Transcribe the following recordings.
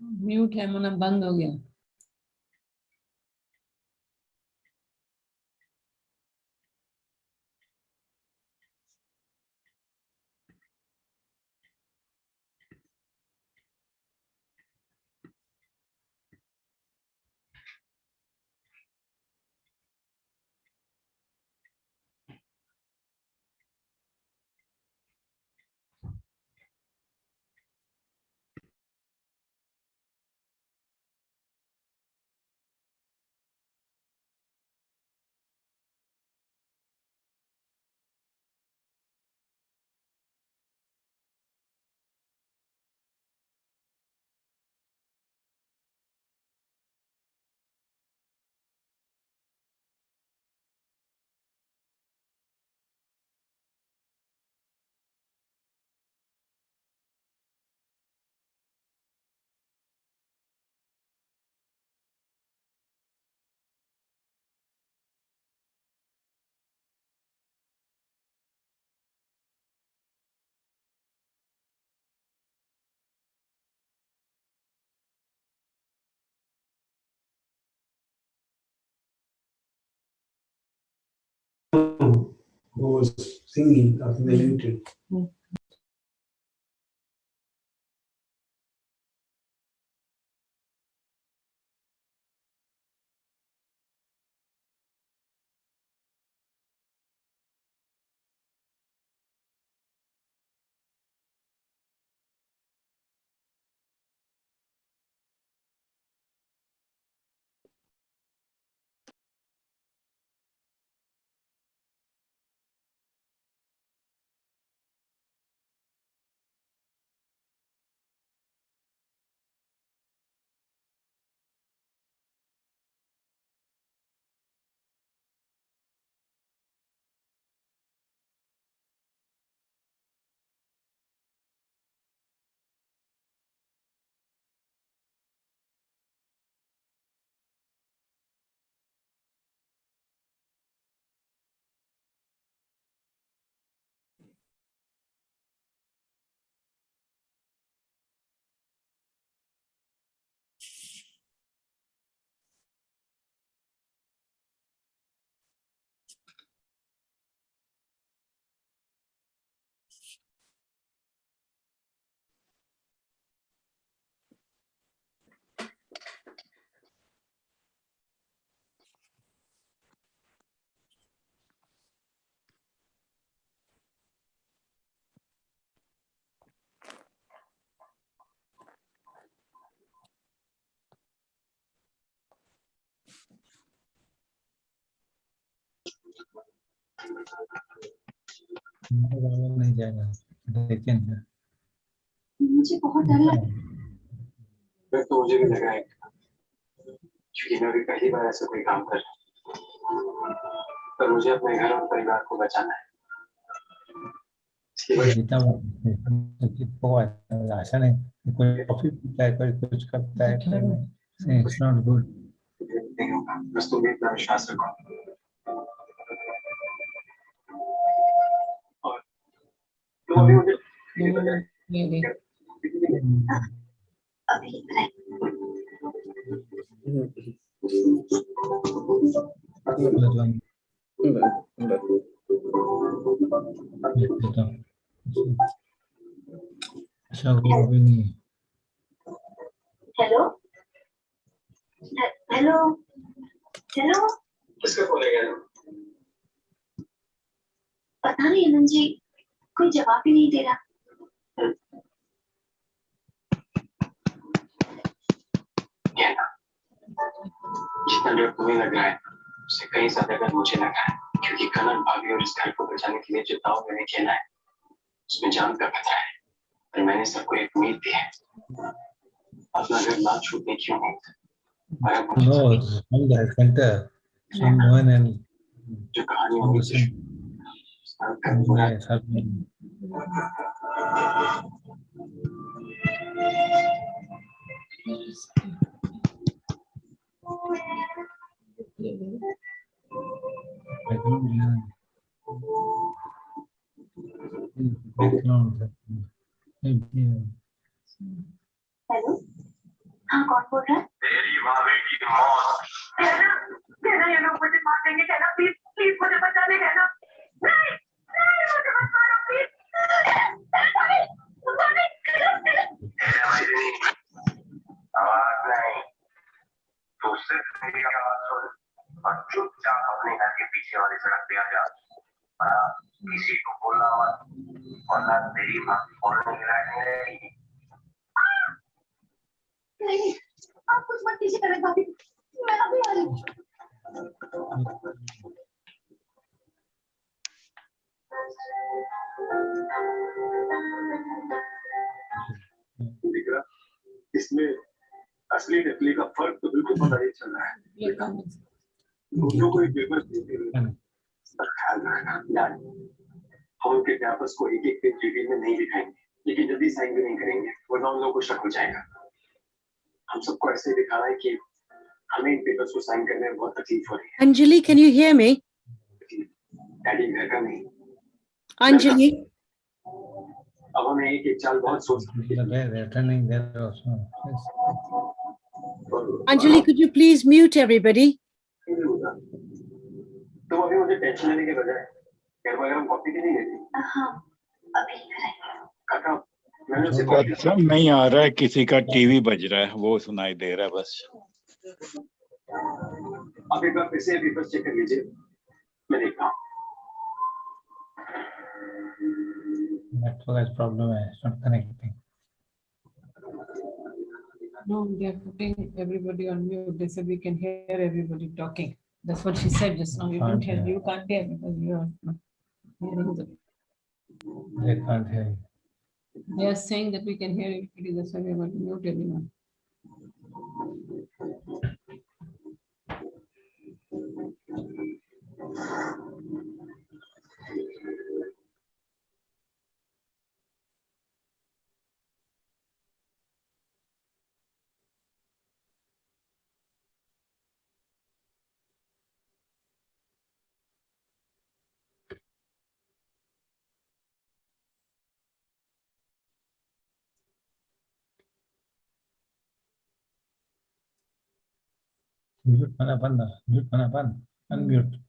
Mute है मना, बंद हो गया। Who was singing of the muted. नहीं जाएगा, लेकिन मुझे बहुत डर लगा। तो मुझे भी लगा है, क्योंकि मैं भी पहली बार ऐसा कोई काम कर रहा हूं, पर मुझे अपने घर और परिवार को बचाना है। जीता हुआ ऐसा नहीं, कोई कॉफी पीता है, कोई कुछ करता है, इट्स नॉट गुड। नहीं होगा, बस तुम भी इतना विश्वास रखो। और तुम अभी मुझे हेलो, हेलो हेलो किसका फोन है यार? पता नहीं अनंत जी कोई जवाब ही नहीं दे रहा। क्या ना? जितना डर तुम्हें लग रहा है उससे कहीं ज्यादा डर मुझे लग रहा है, क्योंकि कनन भाभी और इस घर को बचाने के लिए जो दाव मैंने खेला है उसमें जान का खतरा है। और मैंने सबको एक उम्मीद दी है, अपना घर ना छूटने की उम्मीद। और अब मुझे No, from the center, someone and जो कहानी होगी yes, हेलो हाँ कौन बोल रहा है? तेरी माँ बेटी की मौत। कहना ये लोग मुझे मार देंगे, कहना प्लीज प्लीज मुझे बचा ले, कहना नहीं नहीं मुझे मत मारो प्लीज। आवाज नहीं, तू सिर्फ मेरी आवाज सुन और चुपचाप अपने घर के पीछे वाली सड़क पे आ जा। किसी को बोलना मत, वरना तेरी माँ बोलने के लायक नहीं रहेगी। नहीं आप कुछ मत कीजिए कनक भाभी, मैं अभी आ रही हूँ। दिख रहा इसमें असली नकली का फर्क तो बिल्कुल पता नहीं चल रहा है। दोनों को एक पेपर देते हुए ख्याल रखना यार, हम उनके कैंपस को एक एक पेज डिटेल में नहीं दिखाएंगे, लेकिन जल्दी साइन भी नहीं करेंगे वरना उन लोगों को शक हो जाएगा। हम सबको ऐसे दिखा रहा है कि हमें इन पेपर्स को साइन करने में बहुत तकलीफ हो रही है। Anjali, can you hear me? Daddy घर का नहीं। Anjali, अब हमें एक एक चाल बहुत सोच they're turning there also. Yes. Anjali, could you please mute everybody? तुम अभी मुझे टेंशन लेने के बजाय घर में गरम कॉफी क्यों नहीं लेती? हाँ अभी काका मैंने उसे सत्संग नहीं आ रहा है, किसी का टीवी बज रहा है, वो सुनाई दे रहा है बस। आप एक बार फिर से पेपर चेक कर लीजिए, मैं देखता हूँ। Network has problem. It's not connecting. No, they are putting everybody on mute. They said we can hear everybody talking. That's what she said just now. You Can't don't hear, hear. you can't hear because you are not hearing the. They can't hear you. They are saying that we can hear everybody. That's why we are going to mute everyone. Mute mana banda? Mute mana banda? Unmute.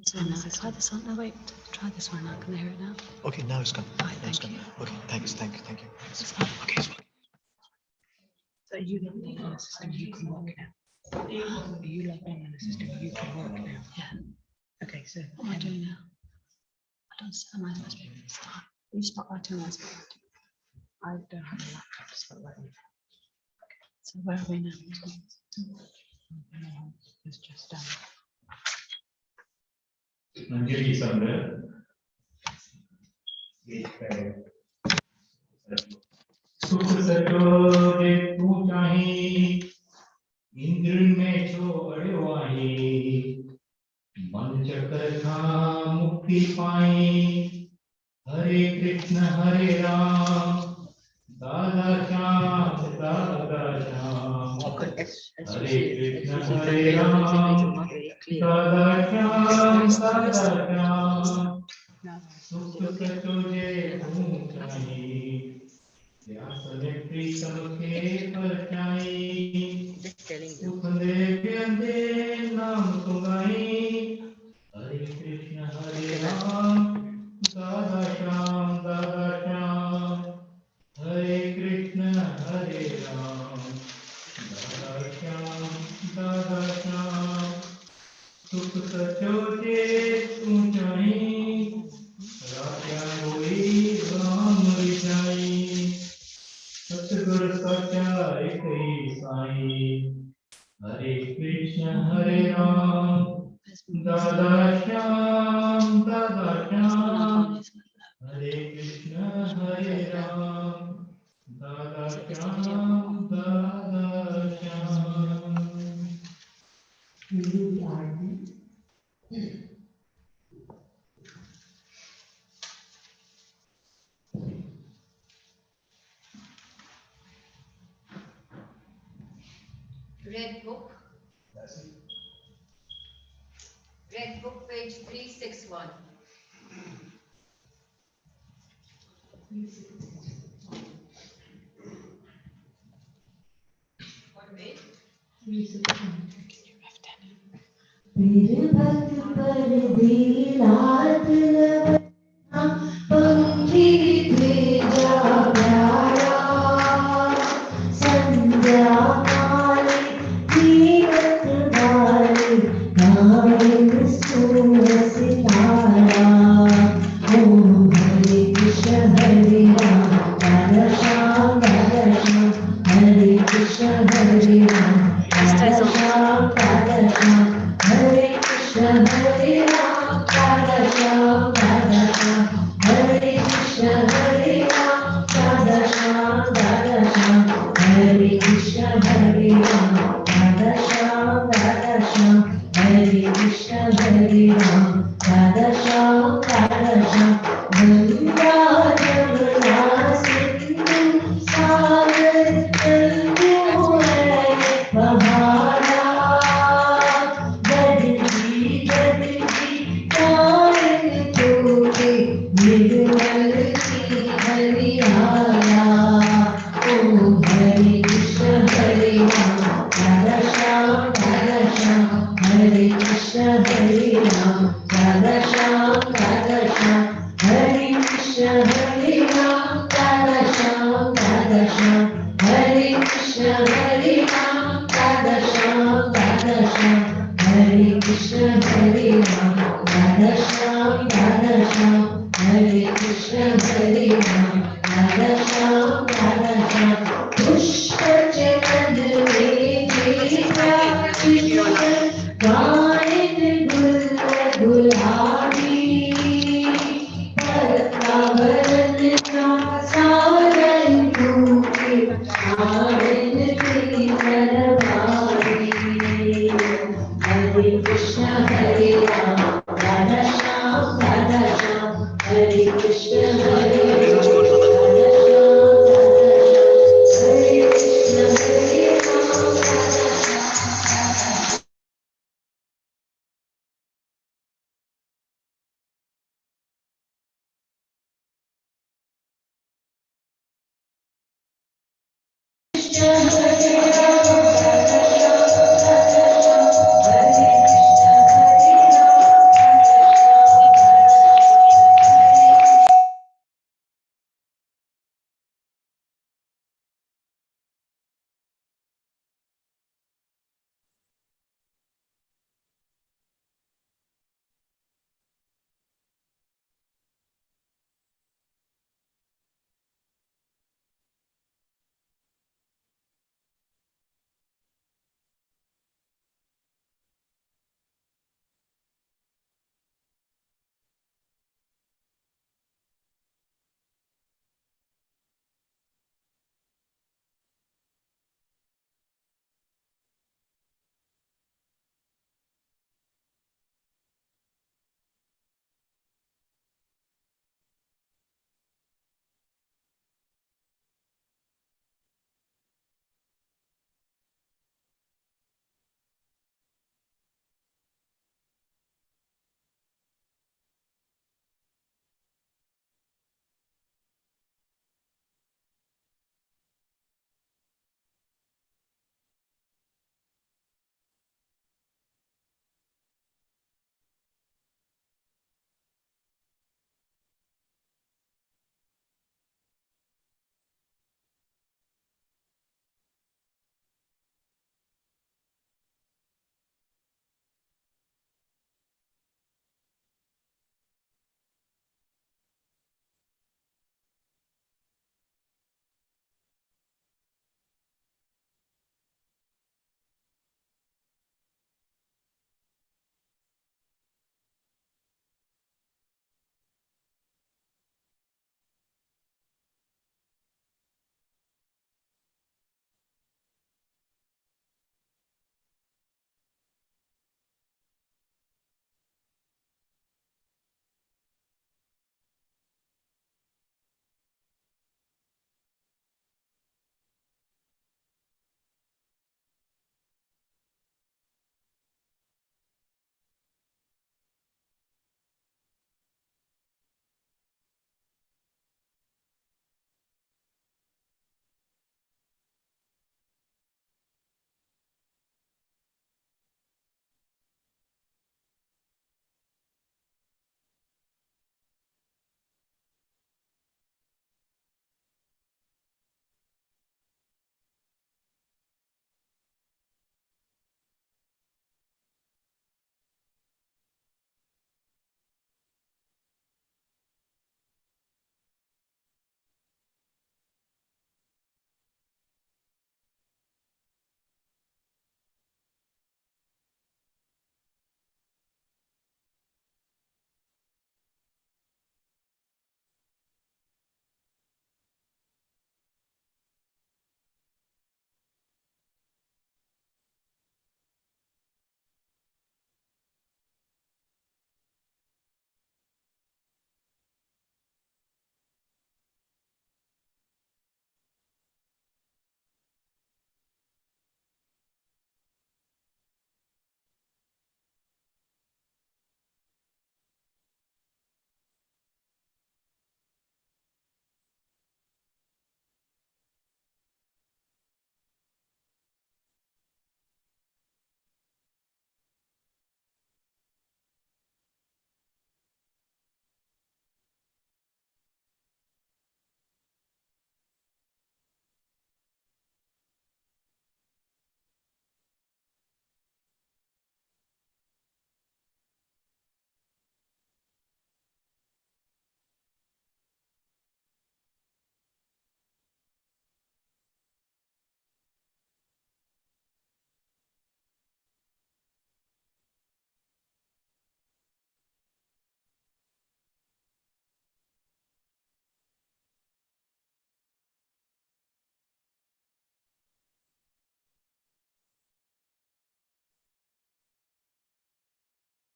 Try this one. No, wait. Try this one now. Can they hear it now? Okay, now it's gone. Right, thank you. Okay, thanks. It's fine. Okay, it's fine. So you log in on the system, you can work now. You log on the system, you can work now. Yeah. Okay, so what am I doing now? I don't see. Am I supposed to be able to start? You spotlight on us. I don't have a laptop to spotlight on. Okay. So where are we now? It's just done. Anjali somewhere. सुख सचोरे तू चाही इंद्र में छो अड़वाही मन चक्र था मुक्ति पाई हरे कृष्ण हरे राम दादा श्याम हरे कृष्ण हरे राम दादा श्याम सुख सचोरे तू चाही व्यासने प्रीतम के परचाई सुखदे प्यंदे नाम सुनाई हरे कृष्ण हरे राम दादा श्याम हरे कृष्ण हरे राम दादा श्याम सुख सचोटे तू चाही राजा कोई राम रिझाई सतगुर सचा एक ही साई हरे कृष्ण हरे राम दादा श्याम हरे कृष्ण हरे राम दादा Shyam Red book. Red book, page 361. What page? 361. मेरे भक्त पर दिलात लगा पंखी भेजा प्यारा संध्या काले तीरथ वाले नायक सूर सितारा ओम हरे कृष्ण हरे राम राधा श्याम हरे कृष्ण हरे राम राधा श्याम हरे कृष्ण हरे राम राधा श्याम हरे कृष्ण हरे राम राधा श्याम हरे कृष्ण हरे राम राधा श्याम हरे कृष्ण हरे राम राधा श्याम गंगा जमुना सिंधु सागर चंदू है बहारा निर्मल की हरियाणा ओम हरे कृष्ण हरे राम राधा श्याम हरे कृष्ण हरे राम राधा श्याम हरे कृष्ण हरे राम राधा श्याम हरे कृष्ण हरे राम राधा श्याम हरे कृष्ण हरे राम राधा श्याम हरे कृष्ण हरे राम राधा श्याम पुष्प चरण में जेठा गायन गुलाबी वरन का सारन टूटे आनंद की तरवारी हरे कृष्ण हरे राम राधा श्याम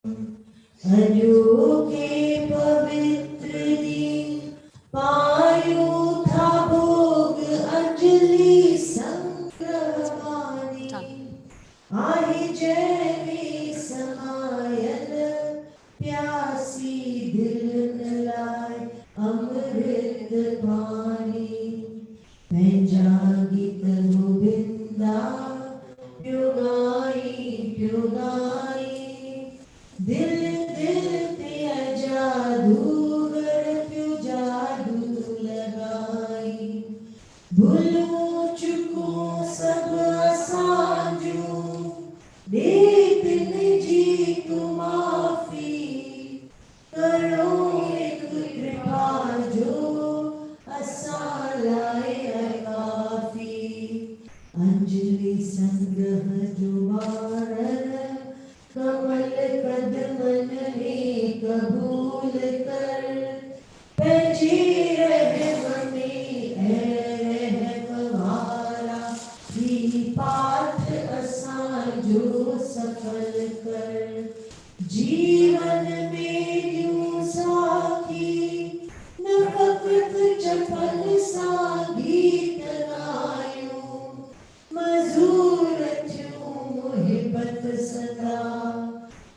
अजोके पवित्र दिन पायो था भोग अंजलि संग्रहवाणी आई जैवी समायन प्यासी दिल न लाए अमृत पानी पंजा गीत गोविंदा प्युगाई दिल दिल पे जादूगर प्यु जादू लगाई भूलो चुको सब असांजू देत जी तू माफी करो एक कृपा जो असां लाए काफी अंजलि संग्रह जो मारन कमल कदमन में कबूल कर पंहिंजी रहम में रहमवारा ही पाठ असांजो सफल कर जीवन में यूं साखी न फ़क़्त चपल सां गीत ॻायूं मज़ूर थियूं मुहिबत सदा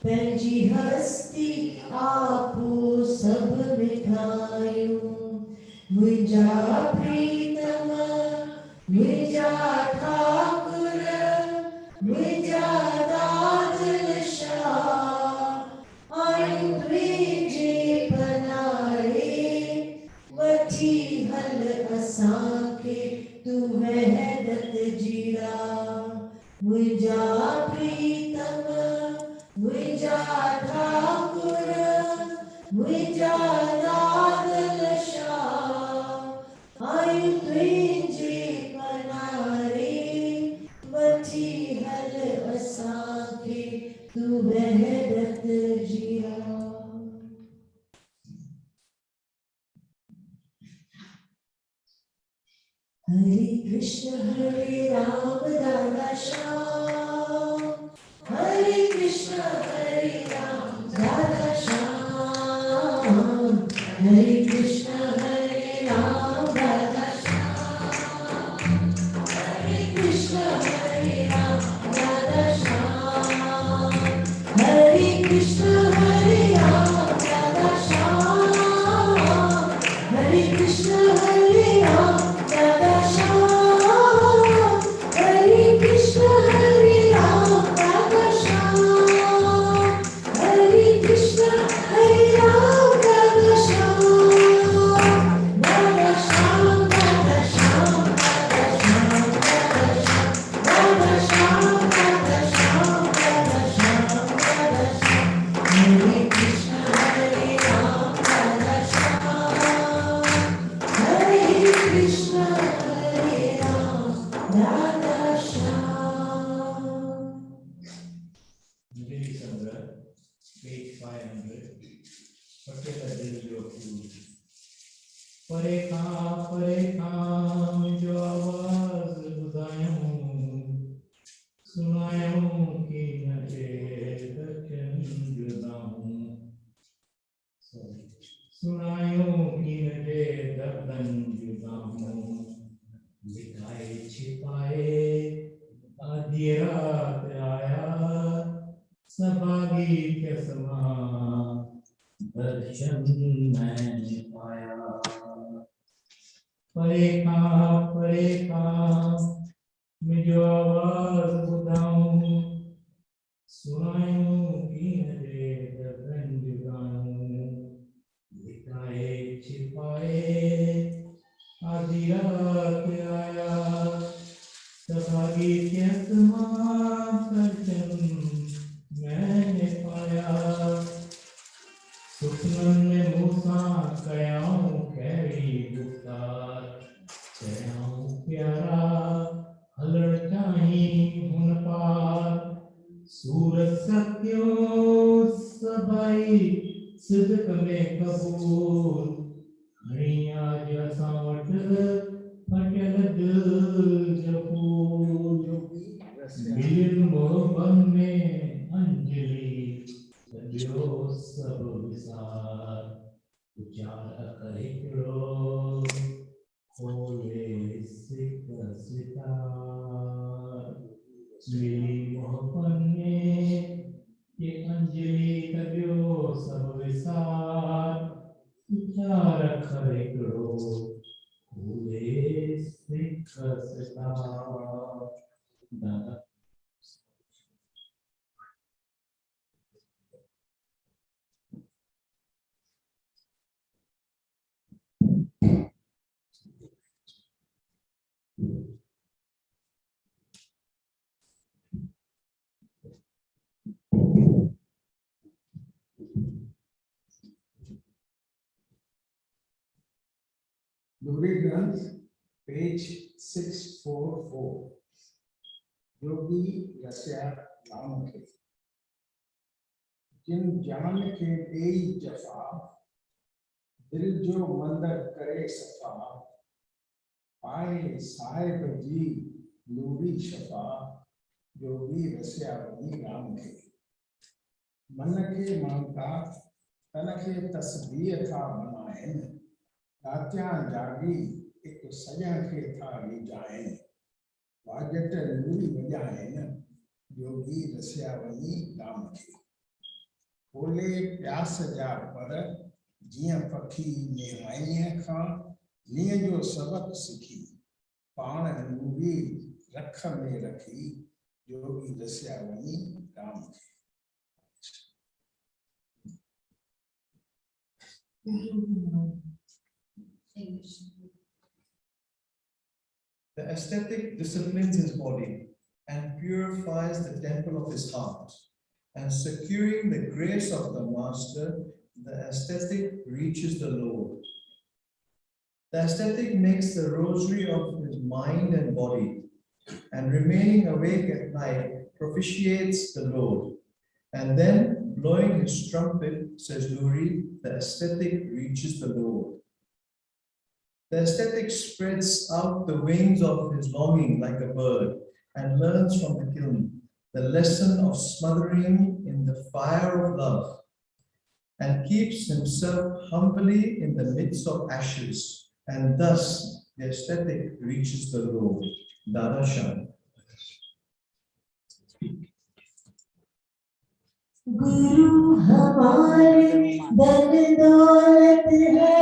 पंहिंजी हस्ती आपो सभु मिठायूं मुंहिंजा प्रीतम मुंहिंजा ठाकुर मुंहिंजा दादल शाह आयूं तुंहिंजे पनारे वठी हल असांखे तूं वहदत जीरा मुंहिंजा प्रीतम मुंहिंजा ठाकुर मुंहिंजा दादल शाह आयूं तुंहिंजे पनारे वठी हल असांखे तूं वहदत जीरा हरे कृष्ण हरे राम दादा श्याम हरे कृष्ण हरे राम दादा श्याम हरे कृष्ण हरे राम दादा श्याम हरे कृष्ण हरे राम दादा श्याम हरे कृष्ण हरे राम दादा श्याम हरे कृष्ण हरे Ram Dada Sham, Hare Krishna Hare Ram, Dada Sham, Hare Krishna Hare Ram, Dada Sham, Dada Sham, Dada Sham, Dada Sham, Dada Sham, Dada Sham, Dada Sham, Dada Sham, Hare Krishna Hare Ram, Dada Sham, Hare Krishna Hare Ram, Dada Sham. Page 500. Particular delivery of you. परे काम जो आवाज बुधायूं सुनायूं कि नचे दर्शन जुदाऊं सुनायूं कि नचे दर्शन जुदाऊं लिखाए छिपाए आधी रात आया सभागी के समा दर्शन मैंने पाया परे काम में जो आवाज बुधाऊं सुनायूं कि नजे दर्शन जुदाऊं लिखाए छिपाए आधी रात आया सभागी के समा दर्शन मैंने पाया सुखनन में मूसा कयाऊं कैरी गुफ्तार कयाऊं प्यारा हलड़ चाही हुन पार सूरत सत्यो सभाई सिद्क में कबूल हणी आज असां वटि फटियल दिल जो फूल मिलियल मोहबन में अंजलि ये अंजलि करियो सब विसार विचार खरे करो भूले सिख सता दादा Glory Granth, page 644. Yogi Rasya Ram के जिन जान के देई जफा दिल जो मंदर करे सफा पाए साहिब जी नूरी शफा योगी रस्या वही राम के मन के मांगता तन के तस्बीह था बनाए रात्या जागी एक सजन के था ली जाए वाजट नूरी बजाए योगी रस्या वही राम के खोले प्यास जा पर जिया पखी निहाईअ खां नीअ जो सबक सिखी पाण नूरी रख में रखी योगी रस्या वही राम के The ascetic disciplines his body and purifies the temple of his heart. And securing the grace of the Master, the ascetic reaches the Lord. The ascetic makes the rosary of his mind and body, and remaining awake at night, propitiates the Lord. And then, blowing his trumpet, says Nuri, the ascetic reaches the Lord. The ascetic spreads out the wings of his longing like a bird, and learns from the kiln the lesson of smothering in the fire of love, and keeps himself humbly in the midst of ashes, and thus the ascetic reaches the Lord. Dada J.P. गुरु हमारे धन दौलत है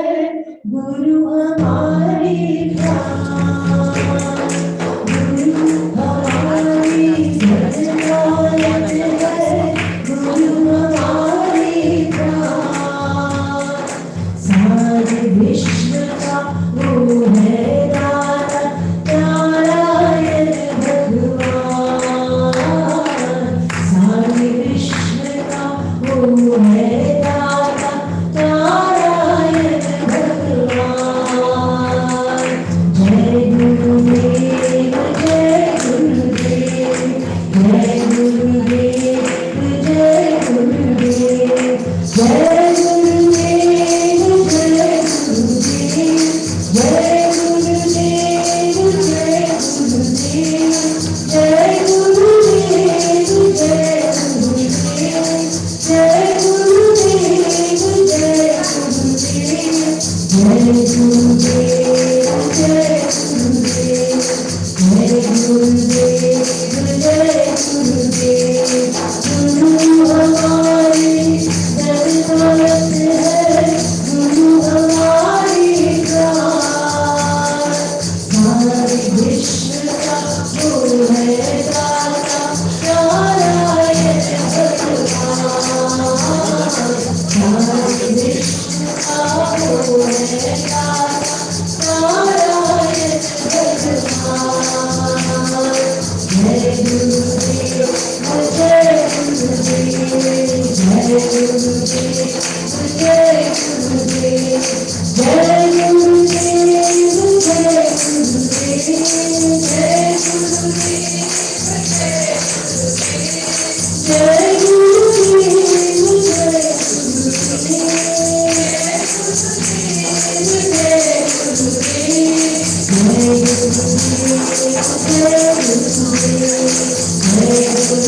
गुरु हमारी प्राण गुरु हमारी धन दौलत है गुरु हमारी प्राण सारे विश्व का वो है दाता नारायण भगवान सारे विश्व का वो है दाता नारायण भगवान जय गुरुदेव जय गुरुदेव जय गुरुदेव जय गुरुदेव जय गुरुदेव जय गुरुदेव जय गुरुदेव जय जय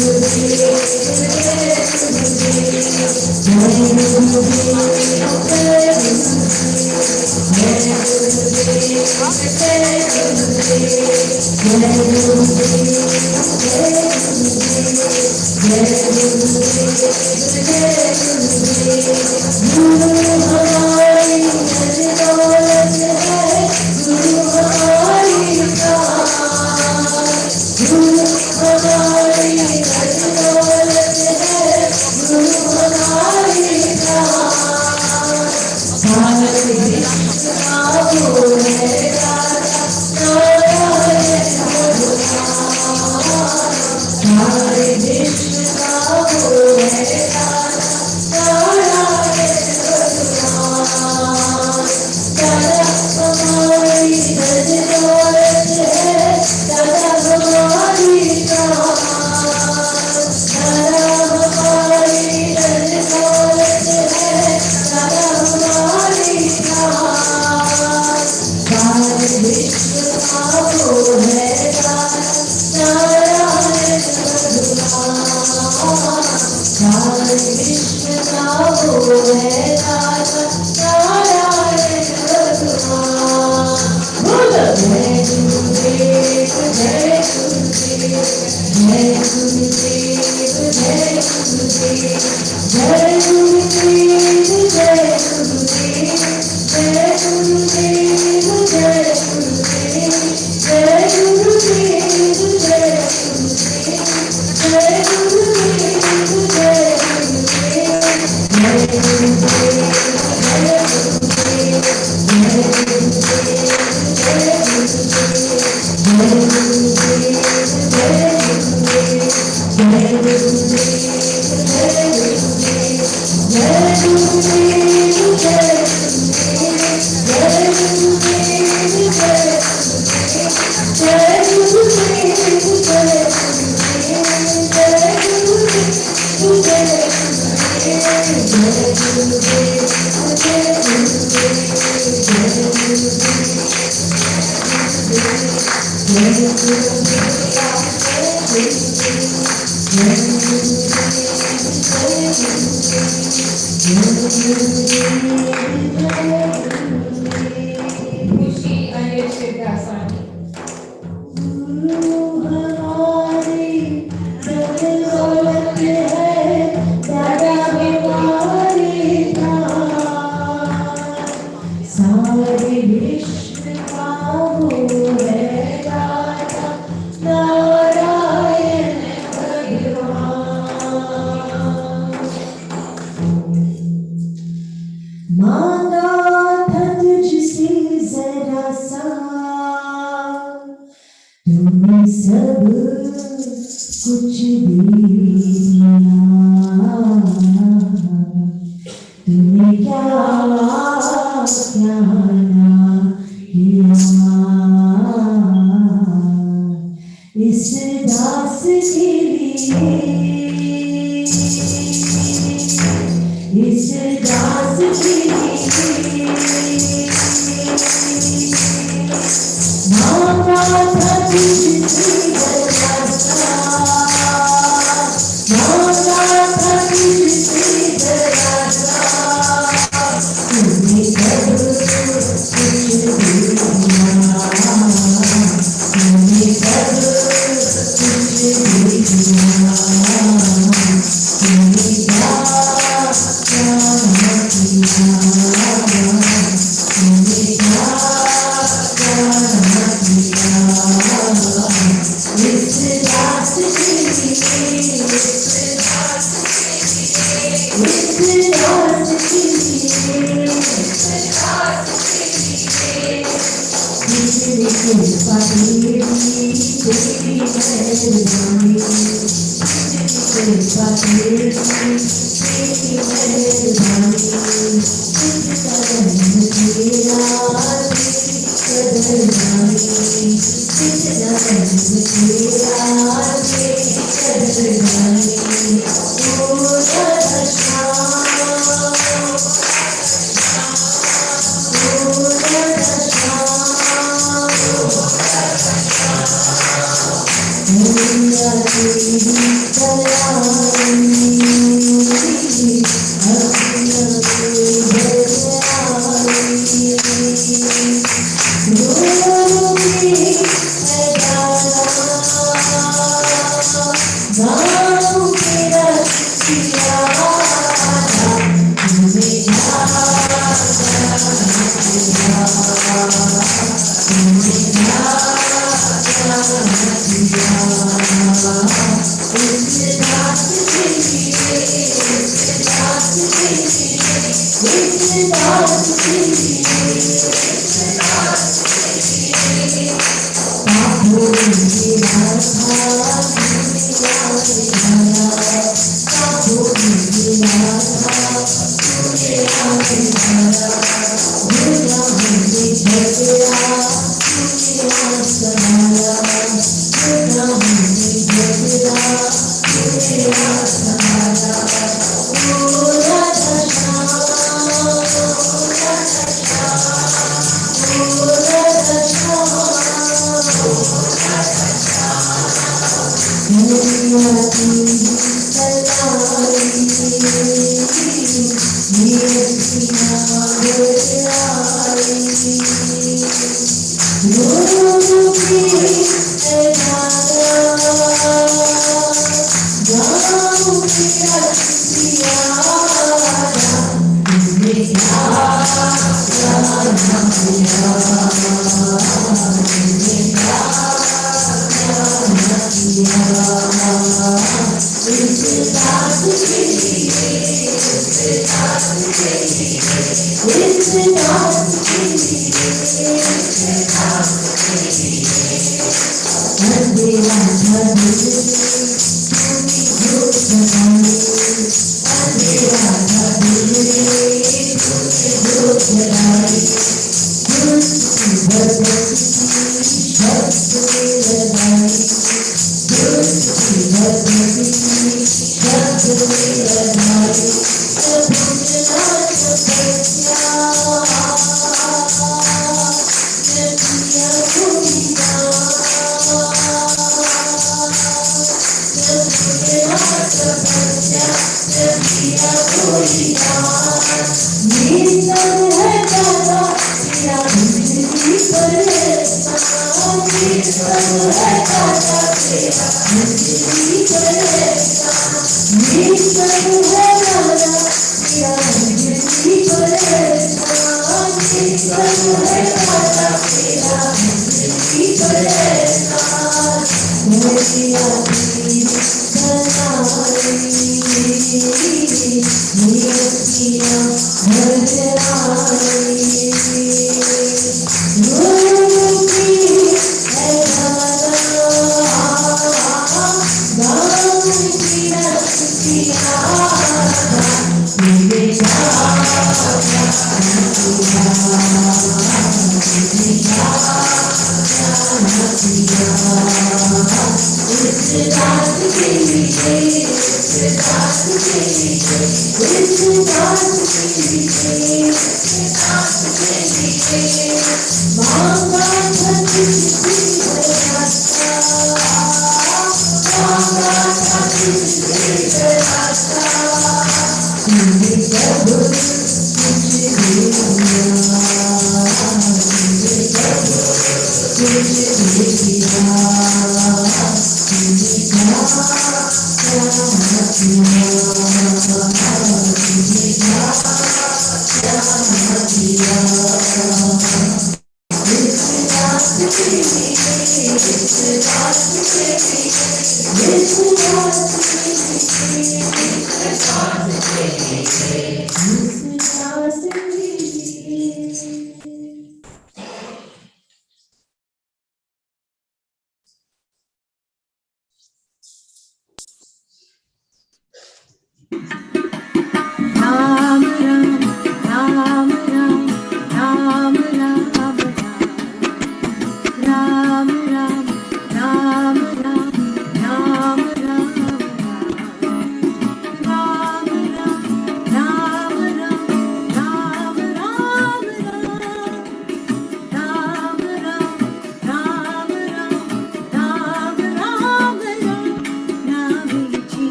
Dada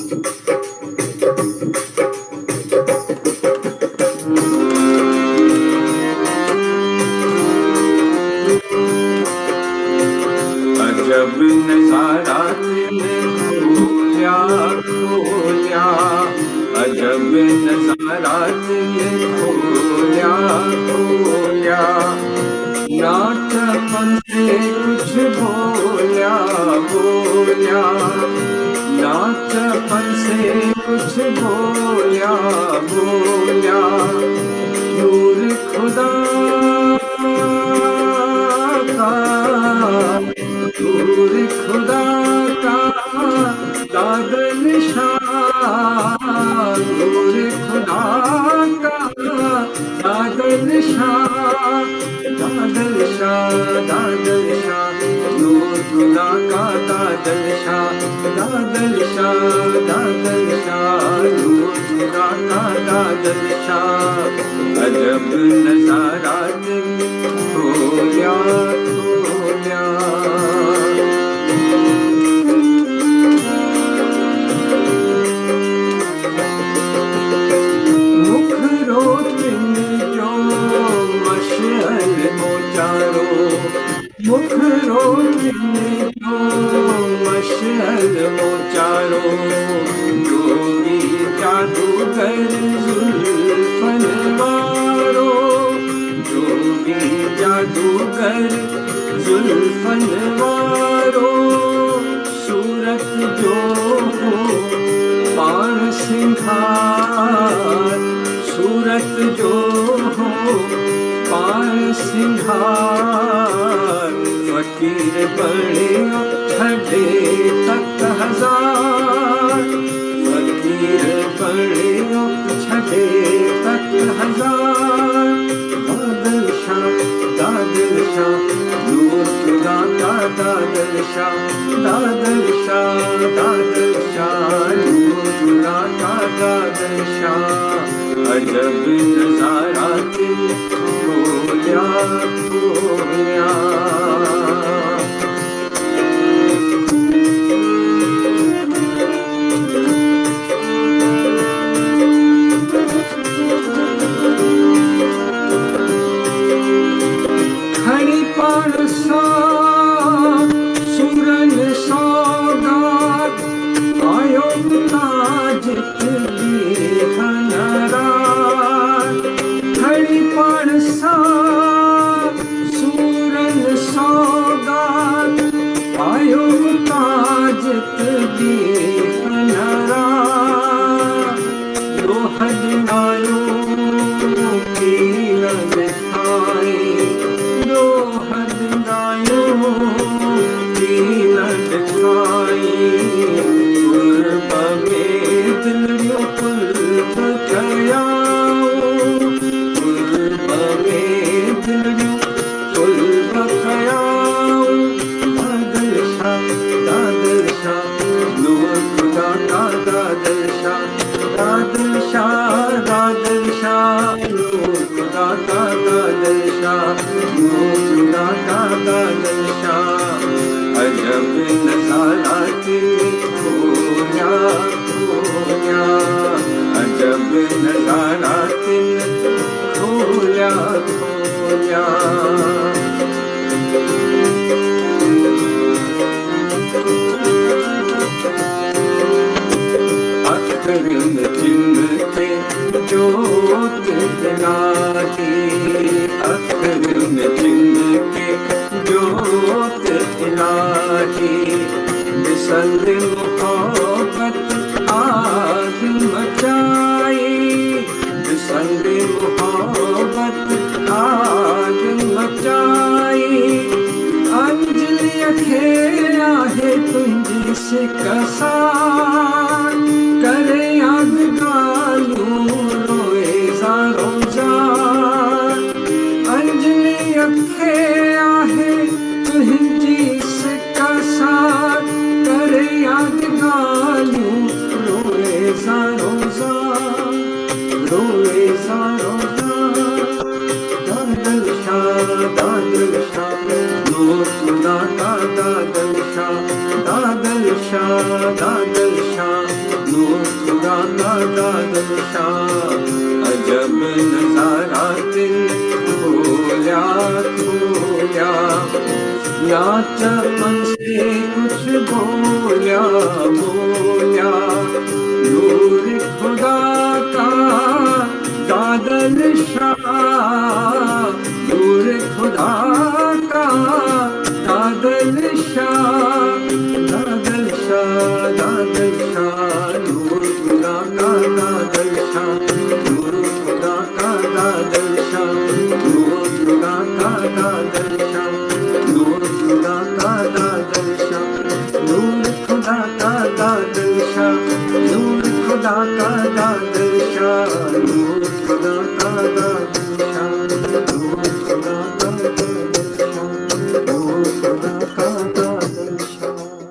अजब नजारा दिल खोया खोया, अजब नजारा दिल खोया खोया, नाचपन से कुछ बोल्या बोल्या, नाचपन से कुछ बोल्या बोल्या, नूर खुदा का, नूर खुदा का दादल शाह, नूर खुदा का दादल शाह, दादल शाह दादल शाह, नूर खुदा का दादल शाह, दादल शाह दादल शाह, नूर खुदा का दादल शाह। अजब नजारा दिल खोया खोया, मुखरो दिन जो मशअल हो चारो, मुखरो दिन जो मशअल हो चारो, जोगी जादूगर जुल्फन वारो, जोगी जादूगर जुल्फन वारो, सूरत जो हो पान सिंघार, सूरत जो हो पान सिंघार, फकीर बड़े छठे तक हजार, फकीर बड़े छठे तक हजार, दादल शाह दादल शाह, नूर खुदा का दादल शाह, दादल शाह दादल शाह, नूर खुदा का दादल शाह। अजब नजारा दिल खोया खोया, खड़ी पान सा सुरन सौगात, आयो ताज दी हनरात, खड़ी पान सा सुरन सौगात, आयो ताज दी हनरात, दो हजनायो की न खाए, दो हजनायो की न खाई, कुर्ब में दिलियो कुर्ब कयाओ, कुर्ब में दिलियो कुर्ब कयाओ, दादल शाह दादल शाह, नूर खुदा का दादल शाह, दादल शाह दादल शाह, नूर खुदा का दादल शाह, नूर खुदा का दादल शाह। अजब नजारा दिल खोया खोया, अजब नजारा दिल खोया खोया, अखर में जिनके जोत दिलाती, अखर में जिनके जोत दिलाती, बिसंग मोहब्बत आग मचाई, बिसंग मोहब्बत आग मचाई, अंजलि अखेरा है तुझी से कसान, करे याद गालू रोए जारो जार, अंजलि अखेरा है तुझी से कसान, करे याद गालू रोए जारो जार, रोए जारो जार, दादल शाह दादल शाह, नूर खुदा का दादल शाह, दादल शाह दादल शाह, नूर खुदा का दादल शाह अजब नजारा दिल खोया खोया या चपन से कुछ बोया बोया नूर खुदा का दादल शाह नूर खुदा का दादल शाह दादल शाह दादल शाह नूर खुदा का दादल शाह नूर खुदा का दादल शाह नूर खुदा का दादल शाह नूर खुदा का दादल शाह नूर खुदा का दादल शाह नूर खुदा का दादल शाह नूर खुदा का दादल शाह नूर खुदा का दादल शाह नूर खुदा का दादल शाह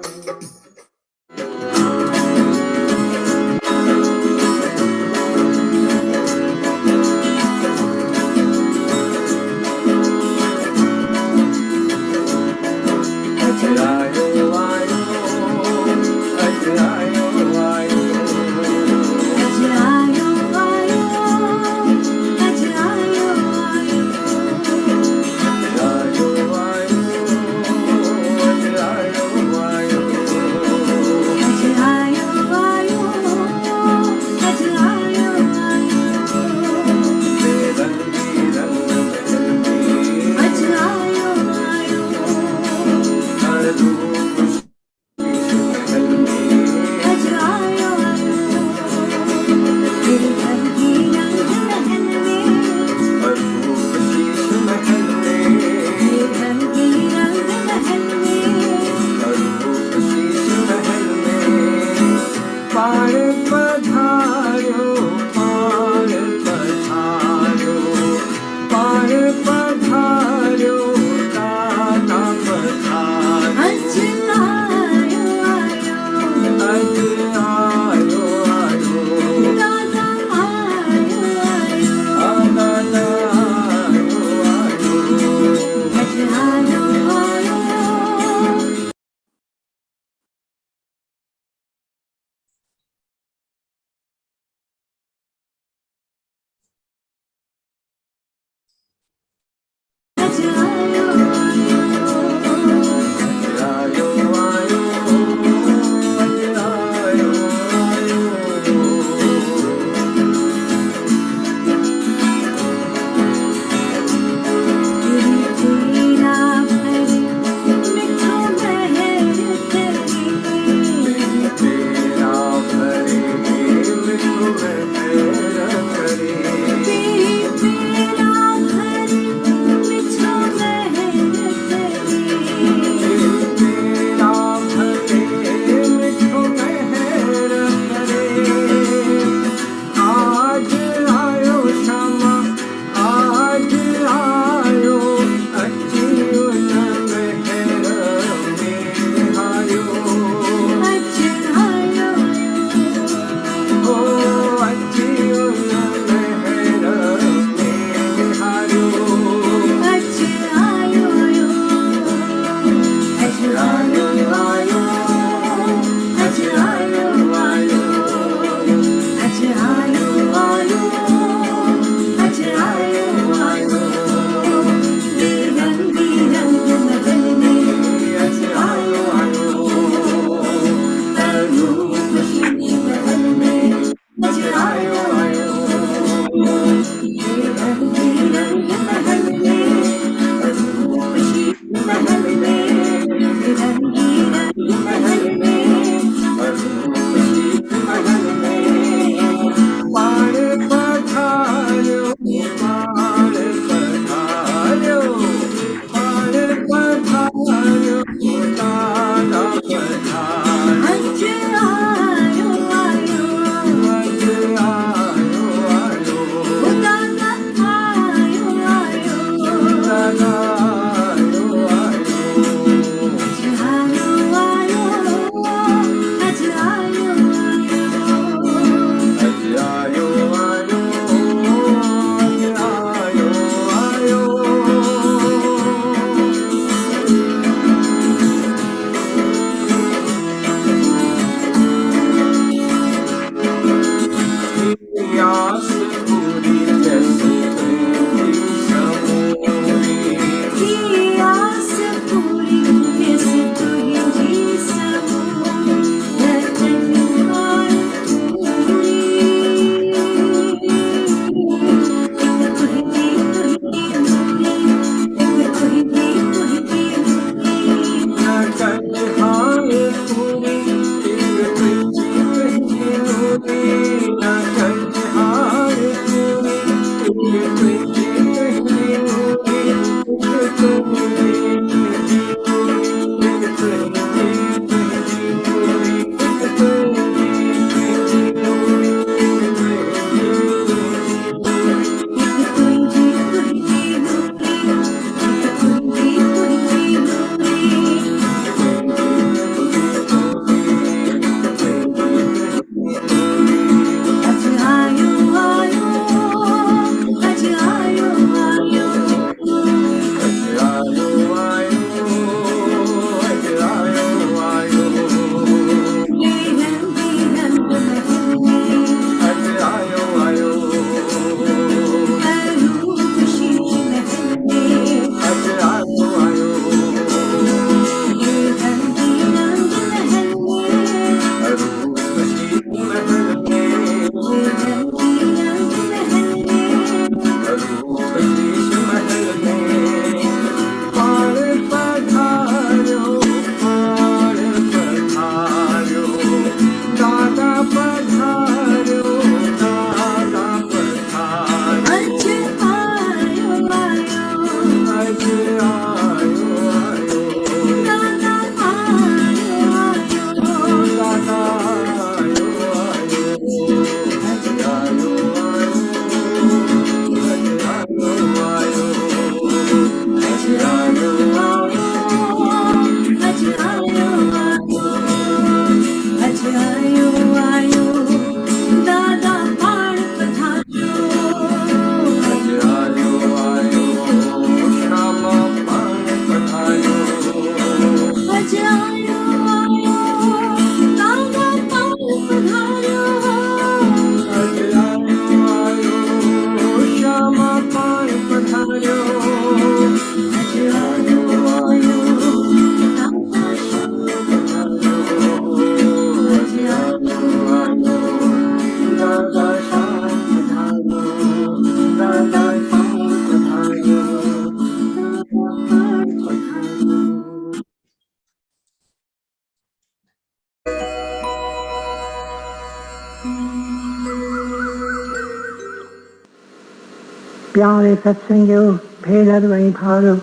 प्यारे सत्संगियों, भेदर वही भारो,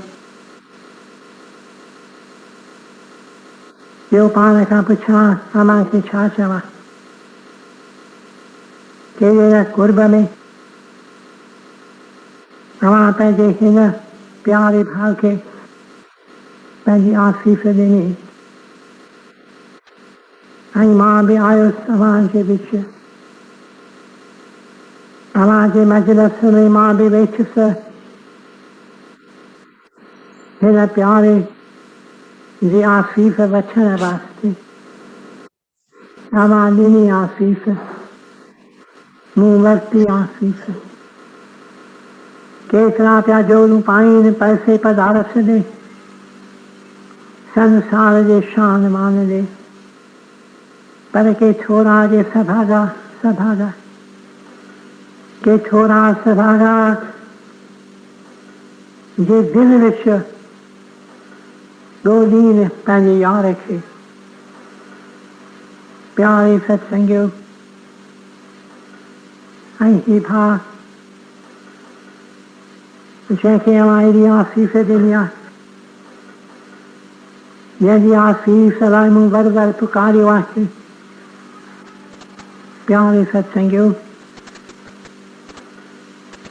यो पान का पुछा अमा की छा चवा के कुर्ब में अमा पैजे हिन प्यारे भाव के पैजी आसीफ देनी आई मां भी आयो समाज के बिच समाज के मजलिस में मां भी वेठ स हिन प्यारे जी आसीफ वचन वास्ते अमा ॾिनी आसीफ मूं वरती आसीफ केतिरा पिया जोड़ू पाइन पैसे पदारथ दे संसार जे शान मान दे पर के छोरा जे सभागा के छोरा सभागा जे दिल विच ॻोल्हीन पंहिंजे यार खे प्यारे सत्संगियो ऐं ही भाउ जंहिंखे अवां अहिड़ी आसीफ़ ॾिनी आहे जंहिंजी आसीफ़ लाइ मूं वर वर पुकारियो आहे प्यारे सत्संगियो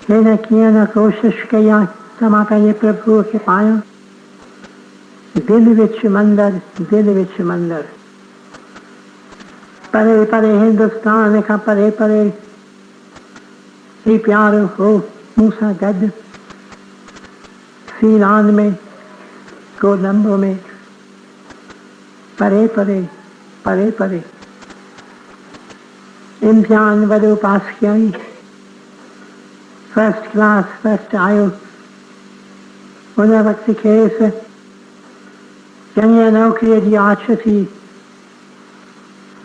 हिन कीअं न कोशिश कई आहे त मां पंहिंजे प्रभुअ खे पायां दिल विच मंदर परे परे हिंदुस्तान खां परे परे ही प्यारो हो मूं सां गॾु सीलान में कोलंबो में परे परे इम्तिहान वॾो पास कयई फर्स्ट क्लास फर्स्ट आयो हुन वक़्तु खेसि चङीअ नौकरीअ जी आश थी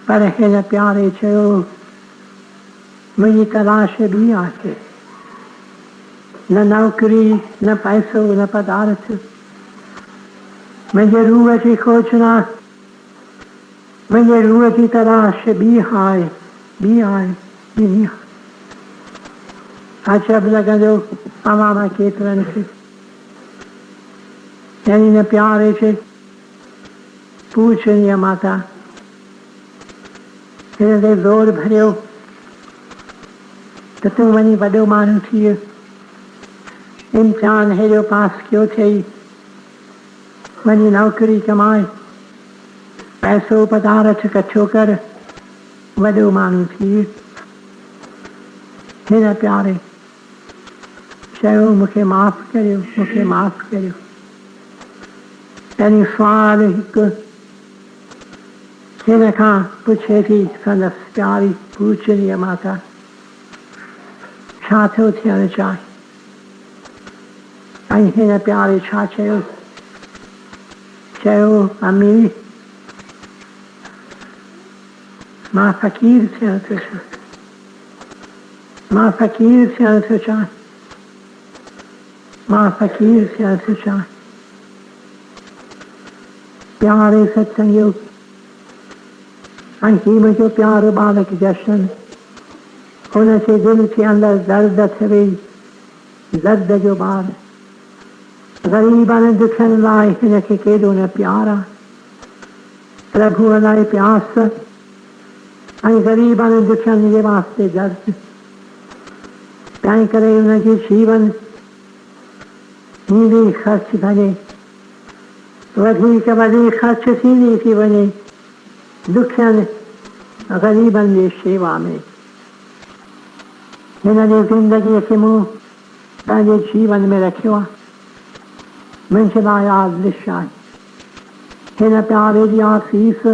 पर हिन प्यारे चयो मुंहिंजी तलाश ॿी आहे न नौकरी न पैसो न पदार्थ मुंहिंजे रूह जी खोजना मुंहिंजे रूह जी तलाश ॿी आहे अजब लॻंदो अवां मां केतिरनि खे हिन प्यारे खे पूजनीय माता हिन ते ज़ोर भरियो त तूं वञी वॾो माण्हू थी वियो इम्तिहान हेॾो पास कयो अथई वञी नौकरी कमाए पैसो पदार्थ कठो कर वॾो माण्हू थी वियो हिन प्यारे चयो मूंखे माफ़ करियो तॾहिं सुवाल हिकु हिन खां पुछे थी संदसि प्यारी पूजनीय माता छा थो थियणु चाहे ऐं हिन प्यारे छा चयो अम्मी मां फ़क़ीर थियणु थो चाहे प्यारे सत्संगियो ऐं ही मुंहिंजो प्यारो बालक जशन हुनखे दिलि जे अंदरि दर्द थिए दर्द जो ॿार ग़रीबनि दुखियनि लाइ हिनखे केॾो न प्यार आहे प्रभुअ लाइ प्यास ऐं ग़रीबनि दुखियनि जे वास्ते दर्द तंहिं करे हुनजी जीवन हींदी ख़र्च भॼे वधीक ख़र्च थींदी थी वञे दुखियनि ग़रीबनि जी शेवा में हिन जी ज़िंदगीअ खे मूं पंहिंजे जीवन में रखियो आहे मुंहिंजे लाइ आज़िश आहे हिन प्यारे जी आसीस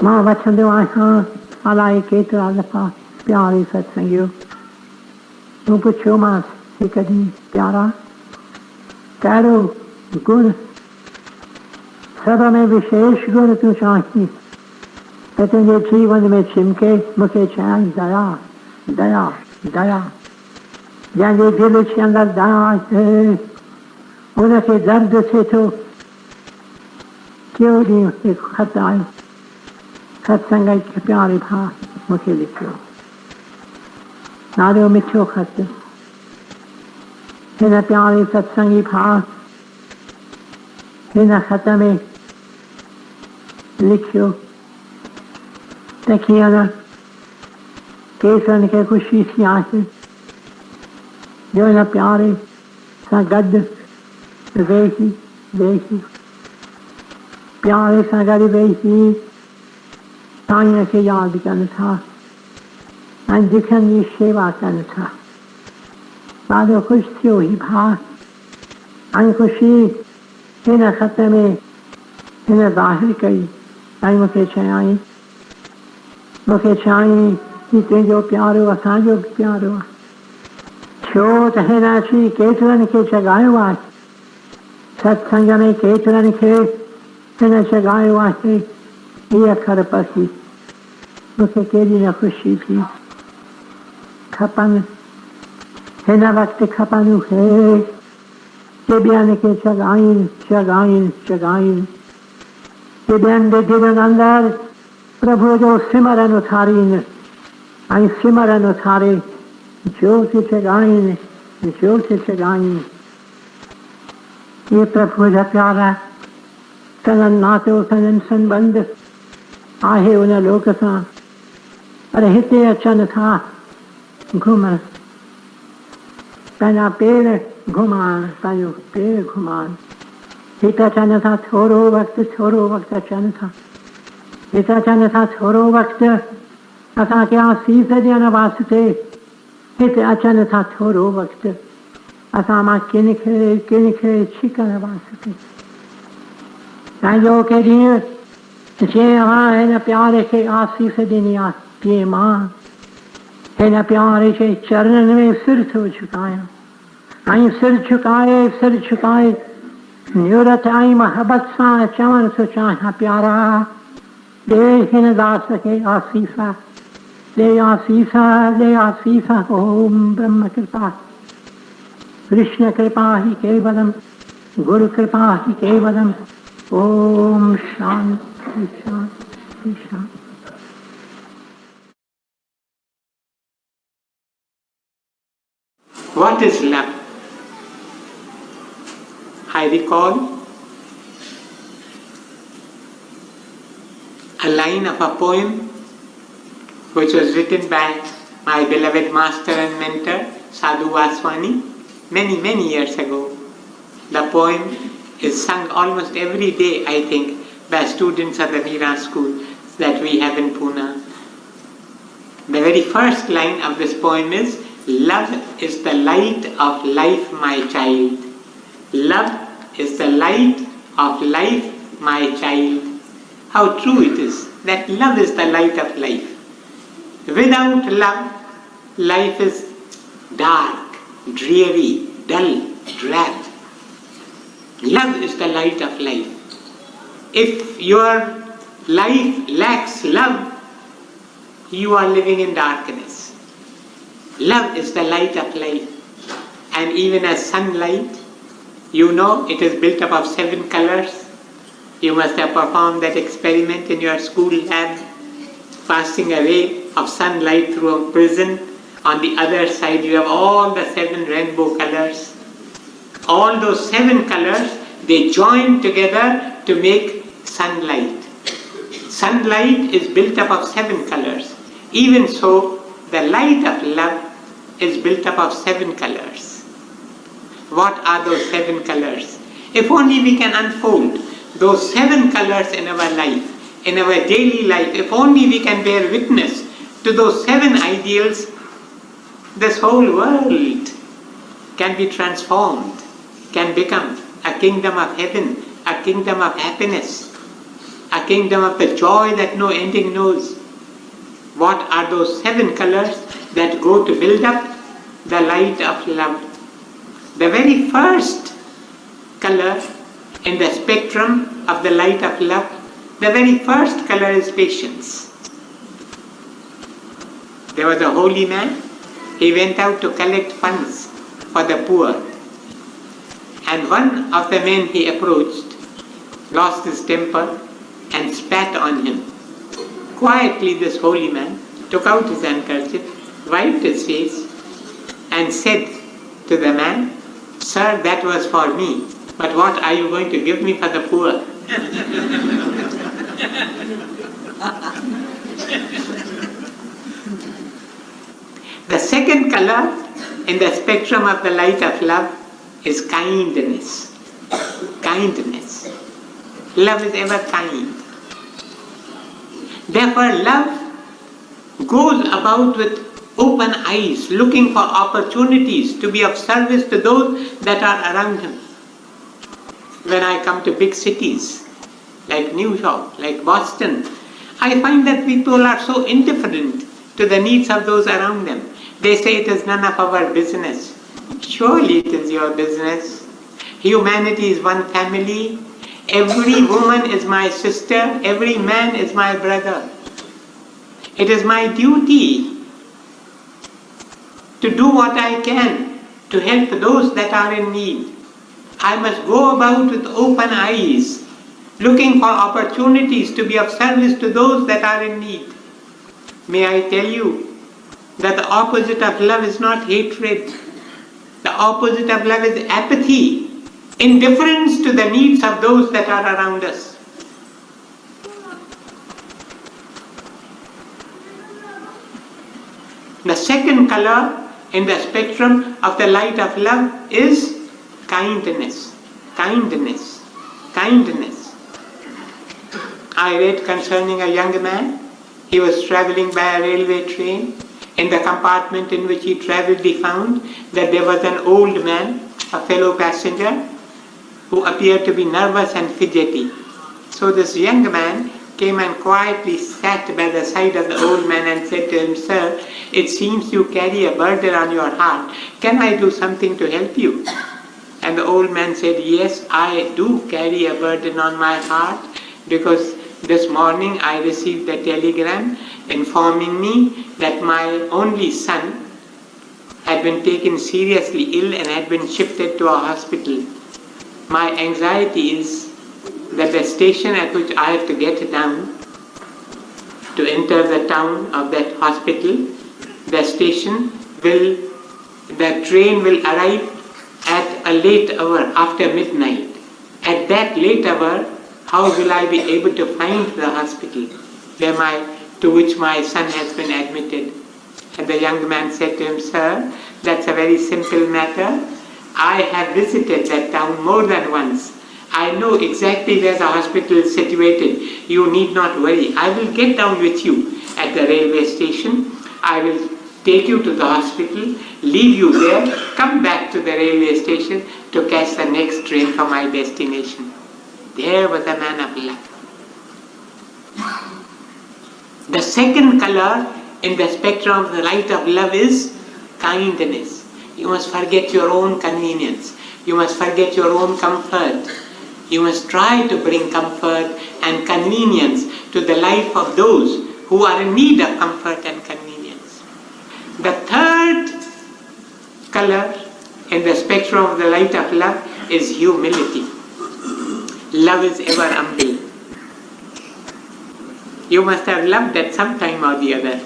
मां वठंदो आहियां अलाए केतिरा दफ़ा प्यारे सत्संगियो मूं पुछियोमांसि हिकु ॾींहुं प्यारा कहिड़ो गुण सब में विशेष गुण तूं चाहीं त तुंहिंजे जीवन में चिमके मूंखे चयईं दया जंहिंजे दिलि जे अंदरि दया आहे हुनखे दर्द थिए थो कहिड़ो ॾींहुं हिकु ख़त आयो सत्संग खे प्यारे भाउ मूंखे लिखियो ॾाढो मिठो ख़त हे न प्यारे सत्संगी भाव, हे न खत में लिखियो देखिए न केसन के खुशी सियाह से जो न प्यारे सा गद वेसी वेसी प्यारे सा गद वेसी साईं खे याद कनि था ऐं दिखनि जी शेवा कनि था। ॾाढो ख़ुशि थियो ही भाउ ऐं ख़ुशी हिन ख़त में हिन ज़ाहिर कई ऐं मूंखे चयाईं कि तुंहिंजो प्यारो असांजो बि प्यारो आहे, छो त हिन अची केतिरनि खे जॻायो आहे, सत्संग में केतिरनि खे हिन जॻायो आहे। इहे अखर पढ़ी मूंखे केॾी न ख़ुशी थी। खपनि हिन वक़्तु खपनि उहे के ॿियनि खे जॻाइनि जॻाइनि जॻाइनि, के ॿियनि जे दिलनि अंदरि प्रभु जो सिमरन उथारीनि ऐं सिमरन उथारे ज्योति जॻाइनि ज्योति जॻाइनि। इहे प्रभु जा प्यारा संगनि नातो संगनि संबंध आहे उन लोक सां, पर हिते अचनि था घुमण, पंहिंजा पेर घुमाइण, पंहिंजो पेर घुमाइण। हिते अचनि था थोरो वक़्तु अचनि था, हिते अचनि था थोरो वक़्तु असांखे आसीस ॾियण वास्ते, हिते अचनि था थोरो वक़्तु असां मां किन खे छिकण वास्ते। पंहिंजो के ॾींहुं जीअं मां हिन प्यारे खे आसीस ॾिनी आहे, तीअं मां हिन प्यारे जे चरणनि में सिर थो झुकायां ऐं सिर झुकाए न्यूरत ऐं मोहबत सां चवणु थो चाहियां, प्यारा ॾे हिन दास खे आसीसा, ॾे आसीसा। ओम ब्रह्म कृपा कृष्ण कृपा ही केवलम, गुरु कृपा ही केवलम। ओम शांति शांति शांति। What is love? I recall a line of a poem which was written by my beloved master and mentor Sadhu Vaswani many years ago. The poem is sung almost every day, I think, by students of the Mira school that we have in Pune. The very first line of this poem is, love is the light of life, my child. Love is the light of life, my child. How true it is that love is the light of life. Without love, life is dark, dreary, dull, drab. Love is the light of life. If your life lacks love, you are living in darkness. Love is the light of life. And even as sunlight, you know it is built up of 7 colors. You must have performed that experiment in your school lab, passing a ray of sunlight through a prism. On the other side you have all the 7 rainbow colors. All those 7 colors, they join together to make sunlight. Sunlight is built up of 7 colors. Even so, the light of love is built up of 7 colors. What are those 7 colors? If only we can unfold those 7 colors in our life, in our daily life, if only we can bear witness to those 7 ideals, this whole world can be transformed, can become a kingdom of heaven, a kingdom of happiness, a kingdom of the joy that no ending knows. What are those 7 colors that go to build up the light of love? The very first color in the spectrum of the light of love, the very first color is patience. There was a holy man. He went out to collect funds for the poor. And one of the men he approached lost his temper and spat on him. Quietly this holy man took out his handkerchief, wiped his face and said to the man, Sir, that was for me, but what are you going to give me for the poor? The second color in the spectrum of the light of love is kindness. Kindness. Love is ever kind. Therefore, love goes about with open eyes, looking for opportunities to be of service to those that are around him. When I come to big cities, like New York, like Boston, I find that people are so indifferent to the needs of those around them. They say it is none of our business. Surely it is your business. Humanity is one family. Every woman is my sister. Every man is my brother. It is my duty to do what I can to help those that are in need. I must go about with open eyes, looking for opportunities to be of service to those that are in need. May I tell you that the opposite of love is not hatred. The opposite of love is apathy, indifference to the needs of those that are around us. The second color in the spectrum of the light of love is kindness. Kindness. Kindness. I read concerning a young man. He was traveling by a railway train. In the compartment in which he travelled, he found that there was an old man, a fellow passenger, who appeared to be nervous and fidgety. So this young man came and quietly sat by the side of the old man and said to him, "Sir, it seems you carry a burden on your heart. Can I do something to help you?" And the old man said, "Yes, I do carry a burden on my heart, because this morning I received a telegram informing me that my only son had been taken seriously ill and had been shifted to a hospital. My anxiety is that the station at which I have to get down to enter the town of that hospital, the train will arrive at a late hour after midnight. At that late hour, how will I be able to find the hospital to which my son has been admitted?" And the young man said to him, "Sir, that's a very simple matter. I have visited that town more than once. I know exactly where the hospital is situated. You need not worry. I will get down with you at the railway station. I will take you to the hospital, leave you there, come back to the railway station to catch the next train for my destination." There was a man of love. The second color in the spectrum of the light of love is kindness. You must forget your own convenience. You must forget your own comfort. You must try to bring comfort and convenience to the life of those who are in need of comfort and convenience. The third color in the spectrum of the light of love is humility. Love is ever humble. You must have loved at some time or the other,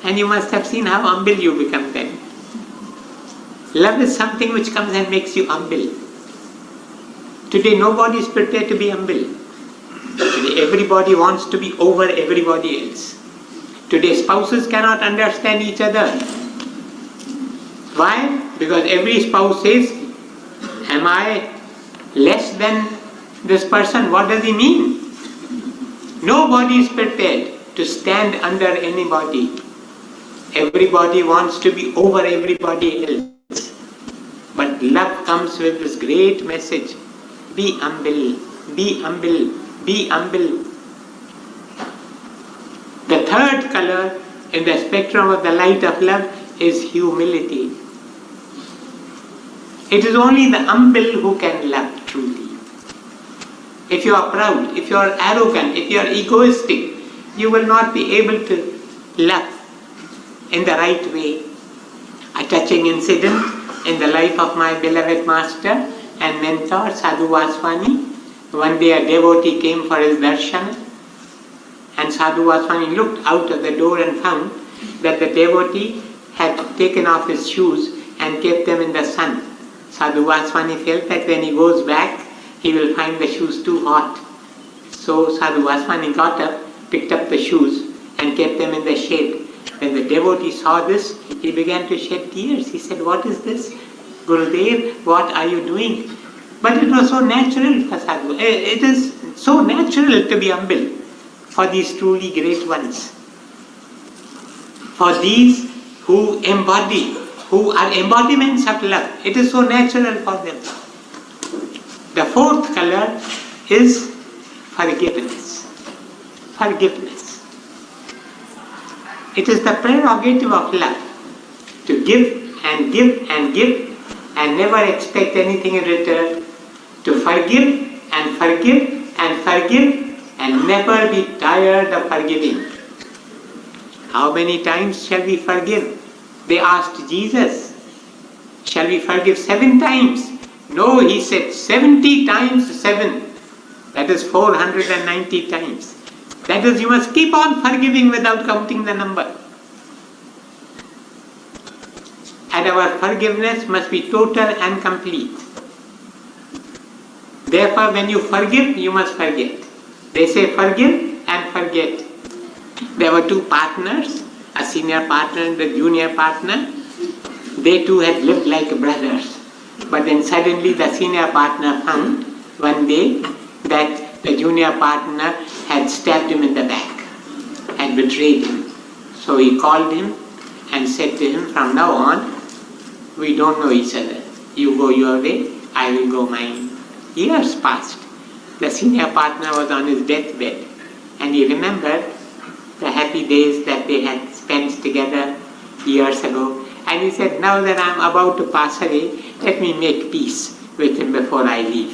and you must have seen how humble you become then. Love is something which comes and makes you humble. Today nobody is prepared to be humble. Today everybody wants to be over everybody else. Today spouses cannot understand each other. Why? Because every spouse says, "Am I less than this person? What does he mean?" Nobody is prepared to stand under anybody. Everybody wants to be over everybody else. But love comes with this great message: be humble, be humble, be humble. The third color in the spectrum of the light of love is humility. It is only the humble who can love truly. If you are proud, if you are arrogant, if you are egoistic, you will not be able to love in the right way. A touching incident in the life of my beloved master and mentor, Sadhu Vaswani. One day a devotee came for his darshan, and Sadhu Vaswani looked out of the door and found that the devotee had taken off his shoes and kept them in the sun. SadhuVaswani felt that when he goes back, he will find the shoes too hot. So SadhuVaswani got up, picked up the shoes and kept them in the shade. When the devotee saw this, he began to shed tears. He said, "What is this? Gurudev, what are you doing?" But it was so natural for Sadhu. It is so natural to be humble for these truly great ones. For these who embody, who are embodiments of love. It is so natural for them. The fourth color is forgiveness. Forgiveness. It is the prerogative of love to give and give and give and never expect anything in return. To forgive and forgive and forgive and never be tired of forgiving. How many times shall we forgive? They asked Jesus, "Shall we forgive 7 times? No, he said 70 times 7. That is 490 times. That is, you must keep on forgiving without counting the number. And our forgiveness must be total and complete. Therefore, when you forgive, you must forget. They say forgive and forget. There were 2 partners, a senior partner and a junior partner. They too had lived like brothers. But then suddenly the senior partner found one day that the junior partner had stabbed him in the back, had betrayed him. So he called him and said to him, "From now on, we don't know each other. You go your way, I will go mine." Years passed. The senior partner was on his deathbed and he remembered the happy days that they had spent together years ago. And he said, "Now that I am about to pass away, let me make peace with him before I leave."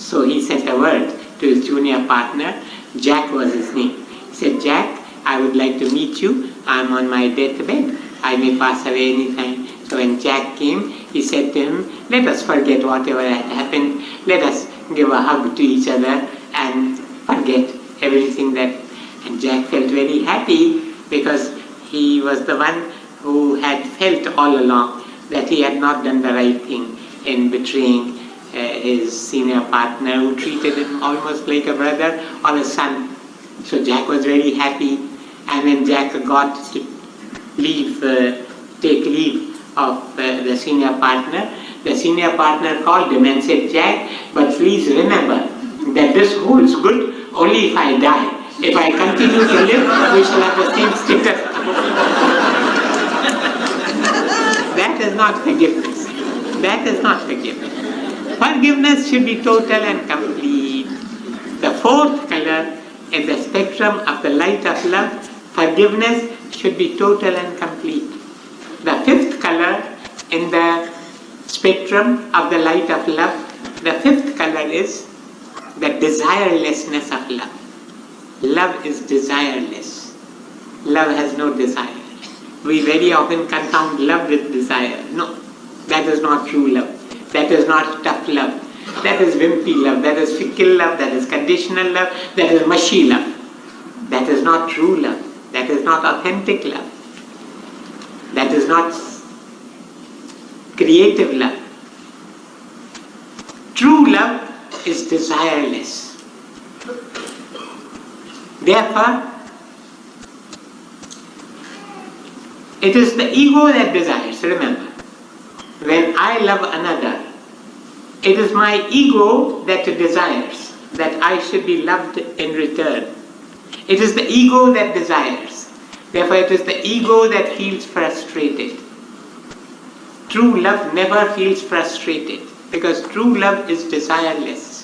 So he sent a word to his junior partner. Jack was his name. He said, "Jack, I would like to meet you. I am on my deathbed. I may pass away anytime." So when Jack came, he said to him, "Let us forget whatever had happened. Let us give a hug to each other and forget everything that..." And Jack felt very happy because he was the one who had felt all along that he had not done the right thing in betraying his senior partner who treated him almost like a brother or a son. So Jack was very happy. And when Jack got to take leave of the senior partner called him and said, "Jack, but please remember that this holds good only if I die. If I continue to live, we shall have the same status." That is not forgiveness. That is not forgiveness. Forgiveness should be total and complete. The fourth color in the spectrum of the light of love, forgiveness should be total and complete. The fifth color in the spectrum of the light of love, the fifth color is the desirelessness of love. Love is desireless. Love has no desire. We very often confound love with desire. No, that is not true love. That is not tough love. That is wimpy love. That is fickle love. That is conditional love. That is mushy love. That is not true love. That is not authentic love. That is not creative love. True love is desireless. Therefore, it is the ego that desires. Remember, when I love another, it is my ego that desires that I should be loved in return. It is the ego that desires. Therefore, it is the ego that feels frustrated. True love never feels frustrated because true love is desireless.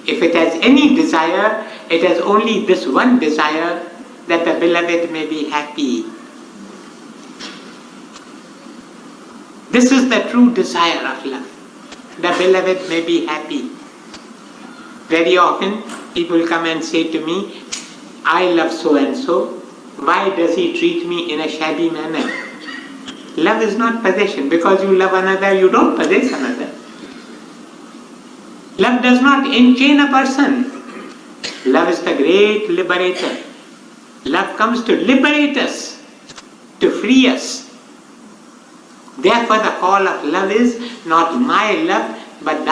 If it has any desire, it has only this one desire, that the beloved may be happy. This is the true desire of love. The beloved may be happy. Very often people come and say to me, "I love so and so. Why does he treat me in a shabby manner?" Love is not possession. Because you love another, you don't possess another. Love does not enchain a person. Love is the great liberator. Love comes to liberate us, to free us. Therefore, the call of love is not my love, but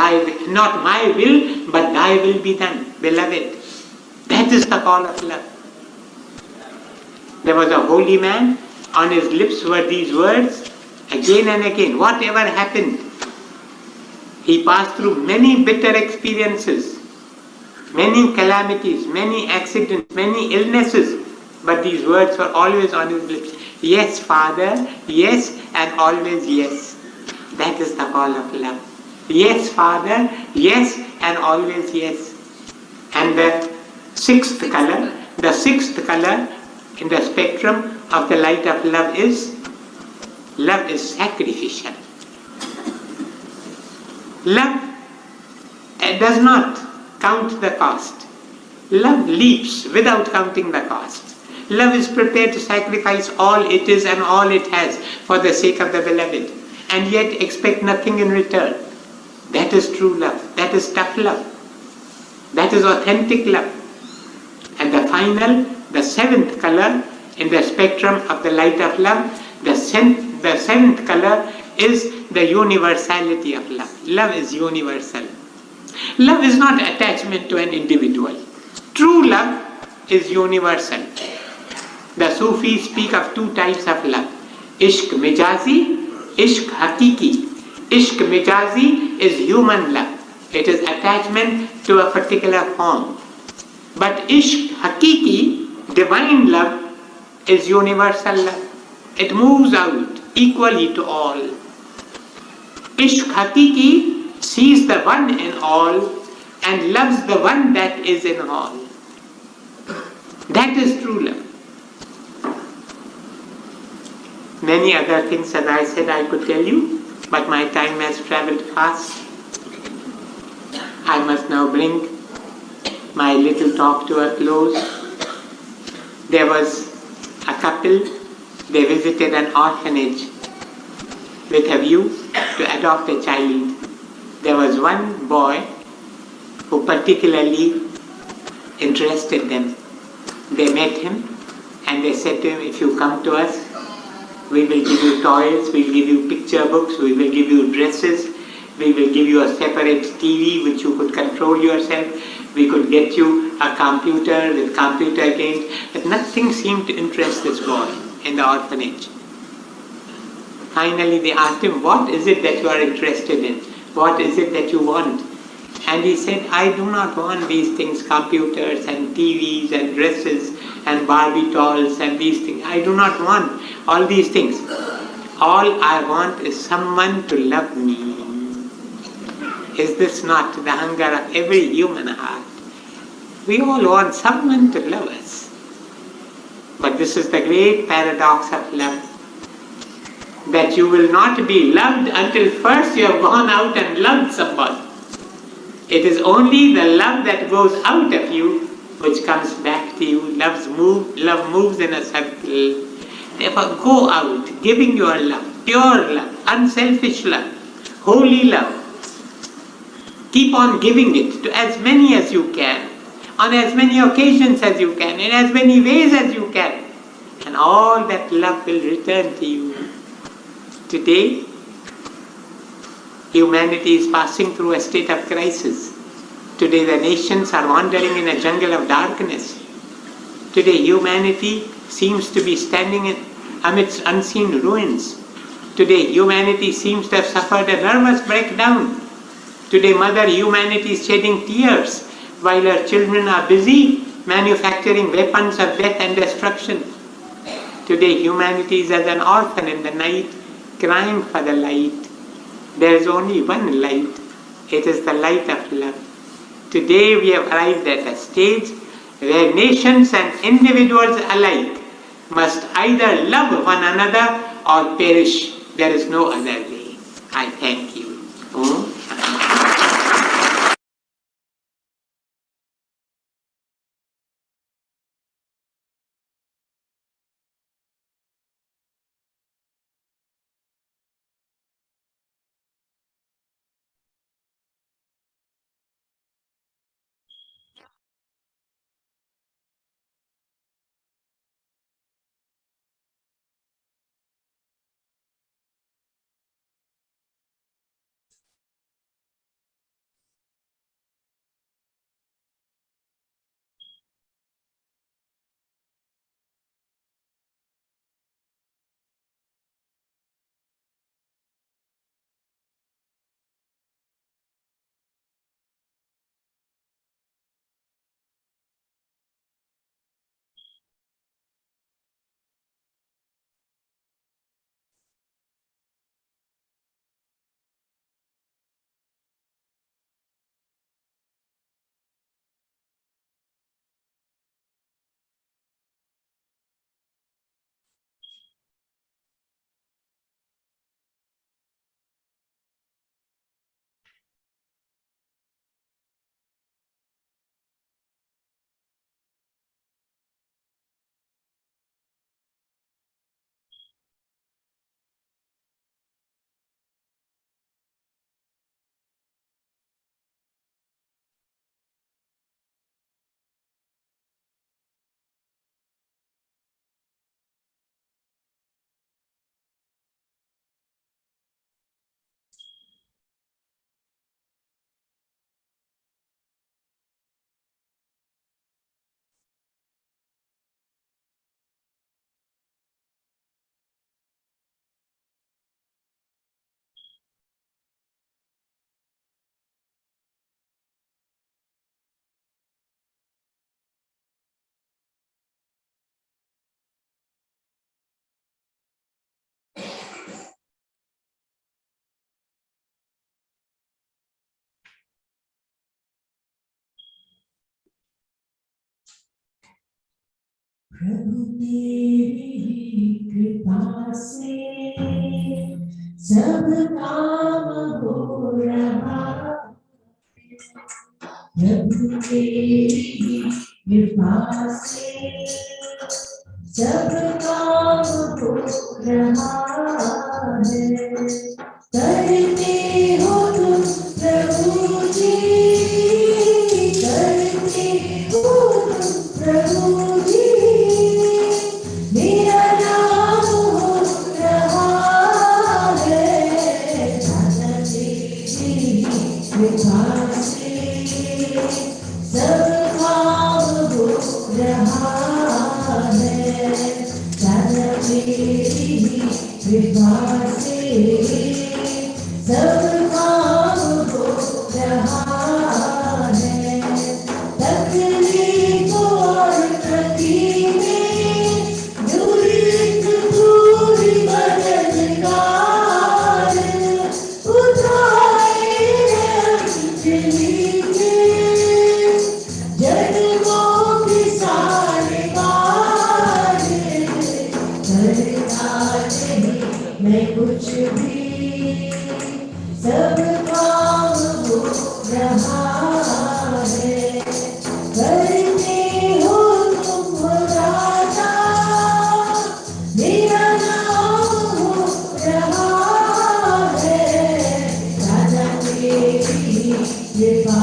not my will, but thy will be done, beloved. That is the call of love. There was a holy man, on his lips were these words, again and again, whatever happened. He passed through many bitter experiences, many calamities, many accidents, many illnesses, but these words were always on his lips. Yes, Father, yes, and always yes. That is the call of love. Yes, Father, yes, and always yes. And the sixth color in the spectrum of the light of love is sacrificial. Love does not count the cost. Love leaps without counting the cost. Love is prepared to sacrifice all it is and all it has for the sake of the beloved, and yet expect nothing in return. That is true love. That is tough love. That is authentic love. And the seventh color in the spectrum of the light of love, the seventh color is the universality of love. Love is universal. Love is not attachment to an individual. True love is universal. The Sufis speak of two types of love. Ishq mijazi, ishq hakiki. Ishq mijazi is human love. It is attachment to a particular form. But ishq hakiki, divine love, is universal love. It moves out equally to all. Ishq hakiki sees the one in all and loves the one that is in all. That is true love. Many other things, as I said, I could tell you, but my time has traveled fast. I must now bring my little talk to a close. There was a couple, they visited an orphanage with a view to adopt a child. There was one boy who particularly interested them. They met him and they said to him, if you come to us, we will give you toys, we will give you picture books, we will give you dresses, we will give you a separate TV which you could control yourself, we could get you a computer with computer games. But nothing seemed to interest this boy in the orphanage. Finally they asked him, what is it that you are interested in? What is it that you want? And he said, I do not want these things, computers and TVs and dresses and Barbie dolls and these things. I do not want all these things. All I want is someone to love me. Is this not the hunger of every human heart? We all want someone to love us. But this is the great paradox of love. That you will not be loved until first you have gone out and loved someone. It is only the love that goes out of you which comes back to you. Love moves in a circle. Therefore, go out giving your love, pure love, unselfish love, holy love. Keep on giving it to as many as you can, on as many occasions as you can, in as many ways as you can. And all that love will return to you. Today, humanity is passing through a state of crisis. Today the nations are wandering in a jungle of darkness. Today humanity seems to be standing amidst unseen ruins. Today humanity seems to have suffered a nervous breakdown. Today Mother Humanity is shedding tears while her children are busy manufacturing weapons of death and destruction. Today humanity is as an orphan in the night, crying for the light. There is only one light. It is the light of love. Today we have arrived at a stage where nations and individuals alike must either love one another or perish. There is no other way. I thank you. प्रभु तेरी कृपा से सब काम हो रहा, प्रभु तेरी कृपा से सब काम हो रहा है। करते हो तुम प्रभु जी, करते हो तुम प्रभु जी, मेरा नाम हो रहा है। दादा तेरी कृपा से सब काम हो रहा है। दादा तेरी कृपा से सब काम हो रहा है। तकलीफ और तकलीफें दूरी दूरी मददगार उठाए अंजलि के जन्मों की सारे बार। करता नहीं मैं कुछ भी, सब काम हो रहा है। करते हो तुम राजा, मेरा नाम हो रहा है। राजा तेरी कृपा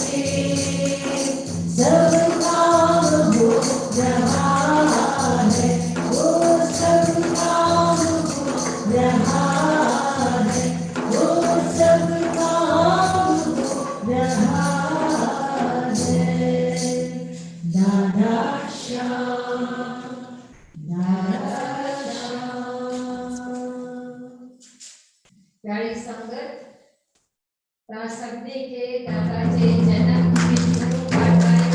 से सब काम हो रहा है। वो सब काम हो रहा है, वो सब काम हो रहा है। दादा श्याम, दादा श्याम। प्यारी संगत, ता सबने के दादा जे जनम मृत्यु वार्ताएं,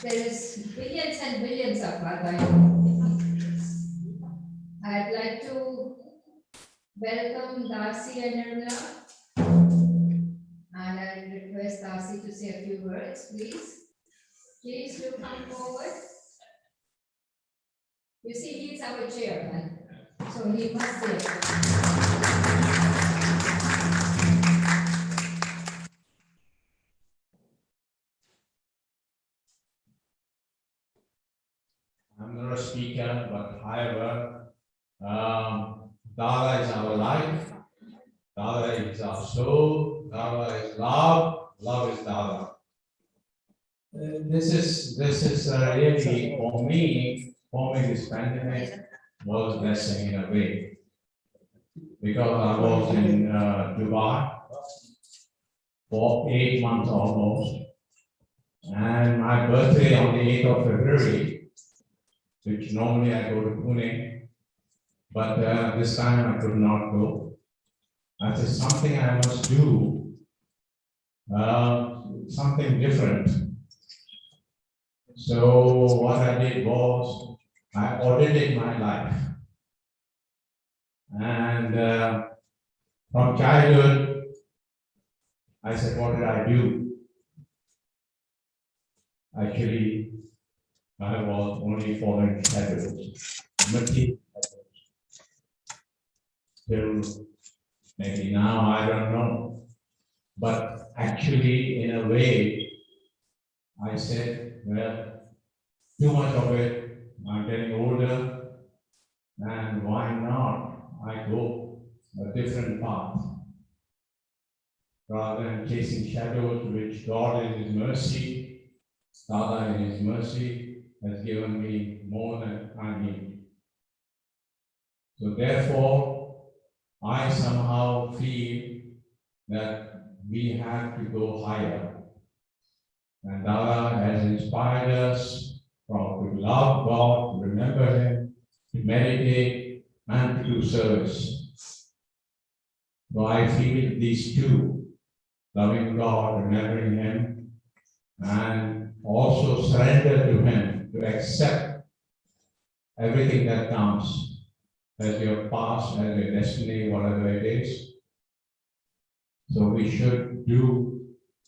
there is billions and billions of वार्ताएं. I'd like to welcome Darcy and Nirmala, and I request Darcy to say a few words, please. Please do come forward. You see, he's our chairman, so he must say it. I'm not a speaker, but however, Dada is our life, Dada is our soul, Dada is love, love is Dada. This is really for me this pandemic was a blessing in a way, because I was in Dubai for 8 months almost, and my birthday on the 8th of February, which normally I go to Pune, but this time I could not go. I said something I must do, something different. So what I did was I audited my life, and from childhood I said, what did I do? Actually, I was only following shadows, material shadows. Till maybe now, I don't know. But actually, in a way, I said, well, too much of it, I'm getting older, and why not I go a different path? Rather than chasing shadows, which God in His mercy, Dada in His mercy, has given me more than I need. So therefore, I somehow feel that we have to go higher. And Dada has inspired us to love God, to remember Him, to meditate, and to do service. So I feel these two, loving God, remembering Him, and also surrender to Him, to accept everything that comes as your past, as your destiny, whatever it is. So we should do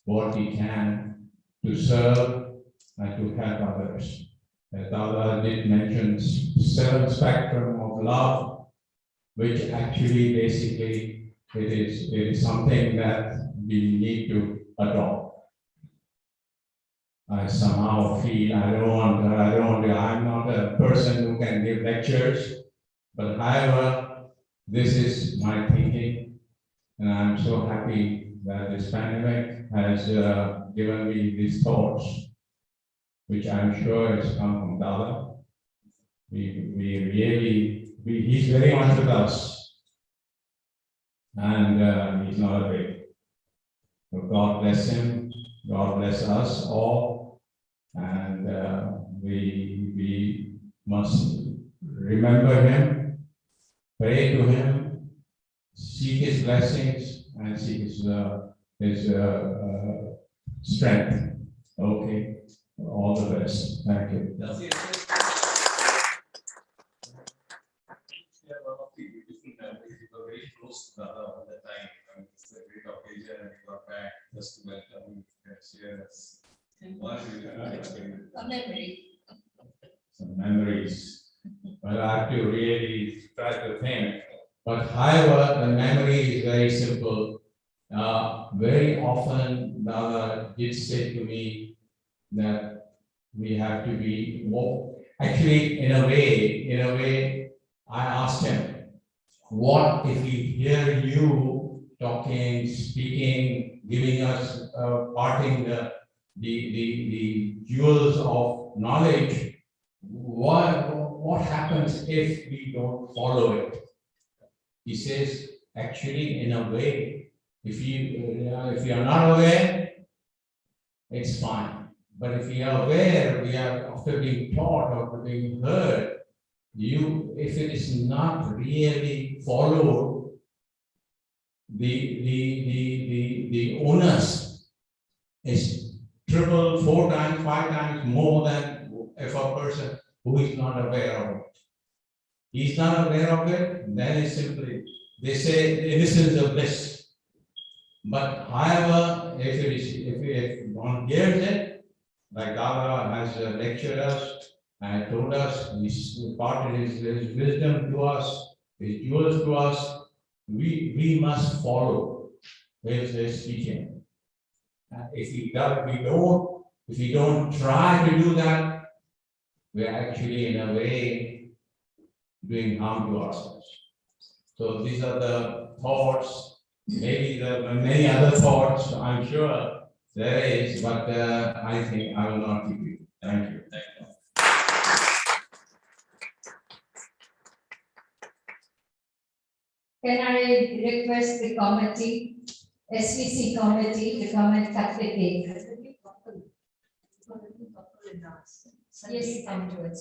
what we can to serve and to help others. Dada did mention 7 spectrum of love, which actually basically it is something that we need to adopt. I somehow feel I'm not a person who can give lectures, but however, this is my thinking, and I'm so happy that this pandemic has given me these thoughts, which I'm sure has come from Dada. He's very much with us, and he's not afraid. So God bless him, God bless us all, and we must remember him, pray to him, seek his blessings, and seek his strength. Okay, all the best. Thank you. Very close to Dada all the time. It's a great occasion, and we got back just to welcome and share some memories. But I have to really try to think. But however, the memory is very simple. Very often, Dada did say to me that we have to be more. Actually, in a way, I asked him, what if we hear you talking, speaking, giving us, parting the jewels of knowledge? What happens if we don't follow it? He says, actually, in a way, if you are not aware, it's fine. But if we are aware, we are after being taught or being heard, if it is not really followed, the onus is triple, 4 times, 5 times more than if a person who is not aware of it. He's not aware of it, then it's simply, they say the innocence of bliss. But however, if one hears it, like Dada has lectured us and told us, he imparted his wisdom to us, his jewels to us, we must follow his teaching. If we don't try to do that, we're actually in a way doing harm to ourselves. So these are the thoughts. Maybe there are many other thoughts, I'm sure there is, but I think I will not keep you. Thank you. Thank you. Can I request the committee, SVC committee, to come and cut the cake? Yes, come to it.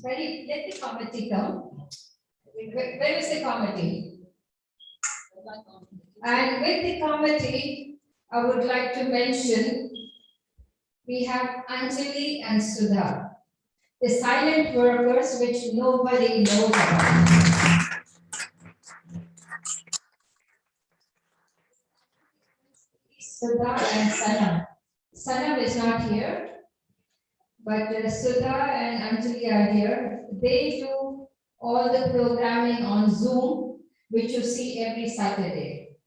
Ready, let the committee come. Where is the committee? And with the committee, I would like to mention, we have Anjali and Sudha, the silent workers which nobody knows about. Sudha and Sanam. Sanam is not here, but Sudha and Anjali are here. They do all the programming on Zoom, which you see every Saturday.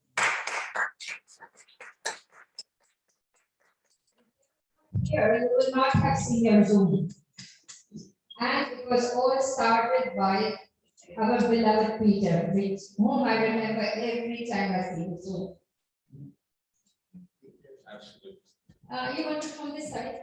Here, you will not have seen your Zoom. And it was all started by our beloved Peter, whom I remember every time I see him Zoom. You want to come this side?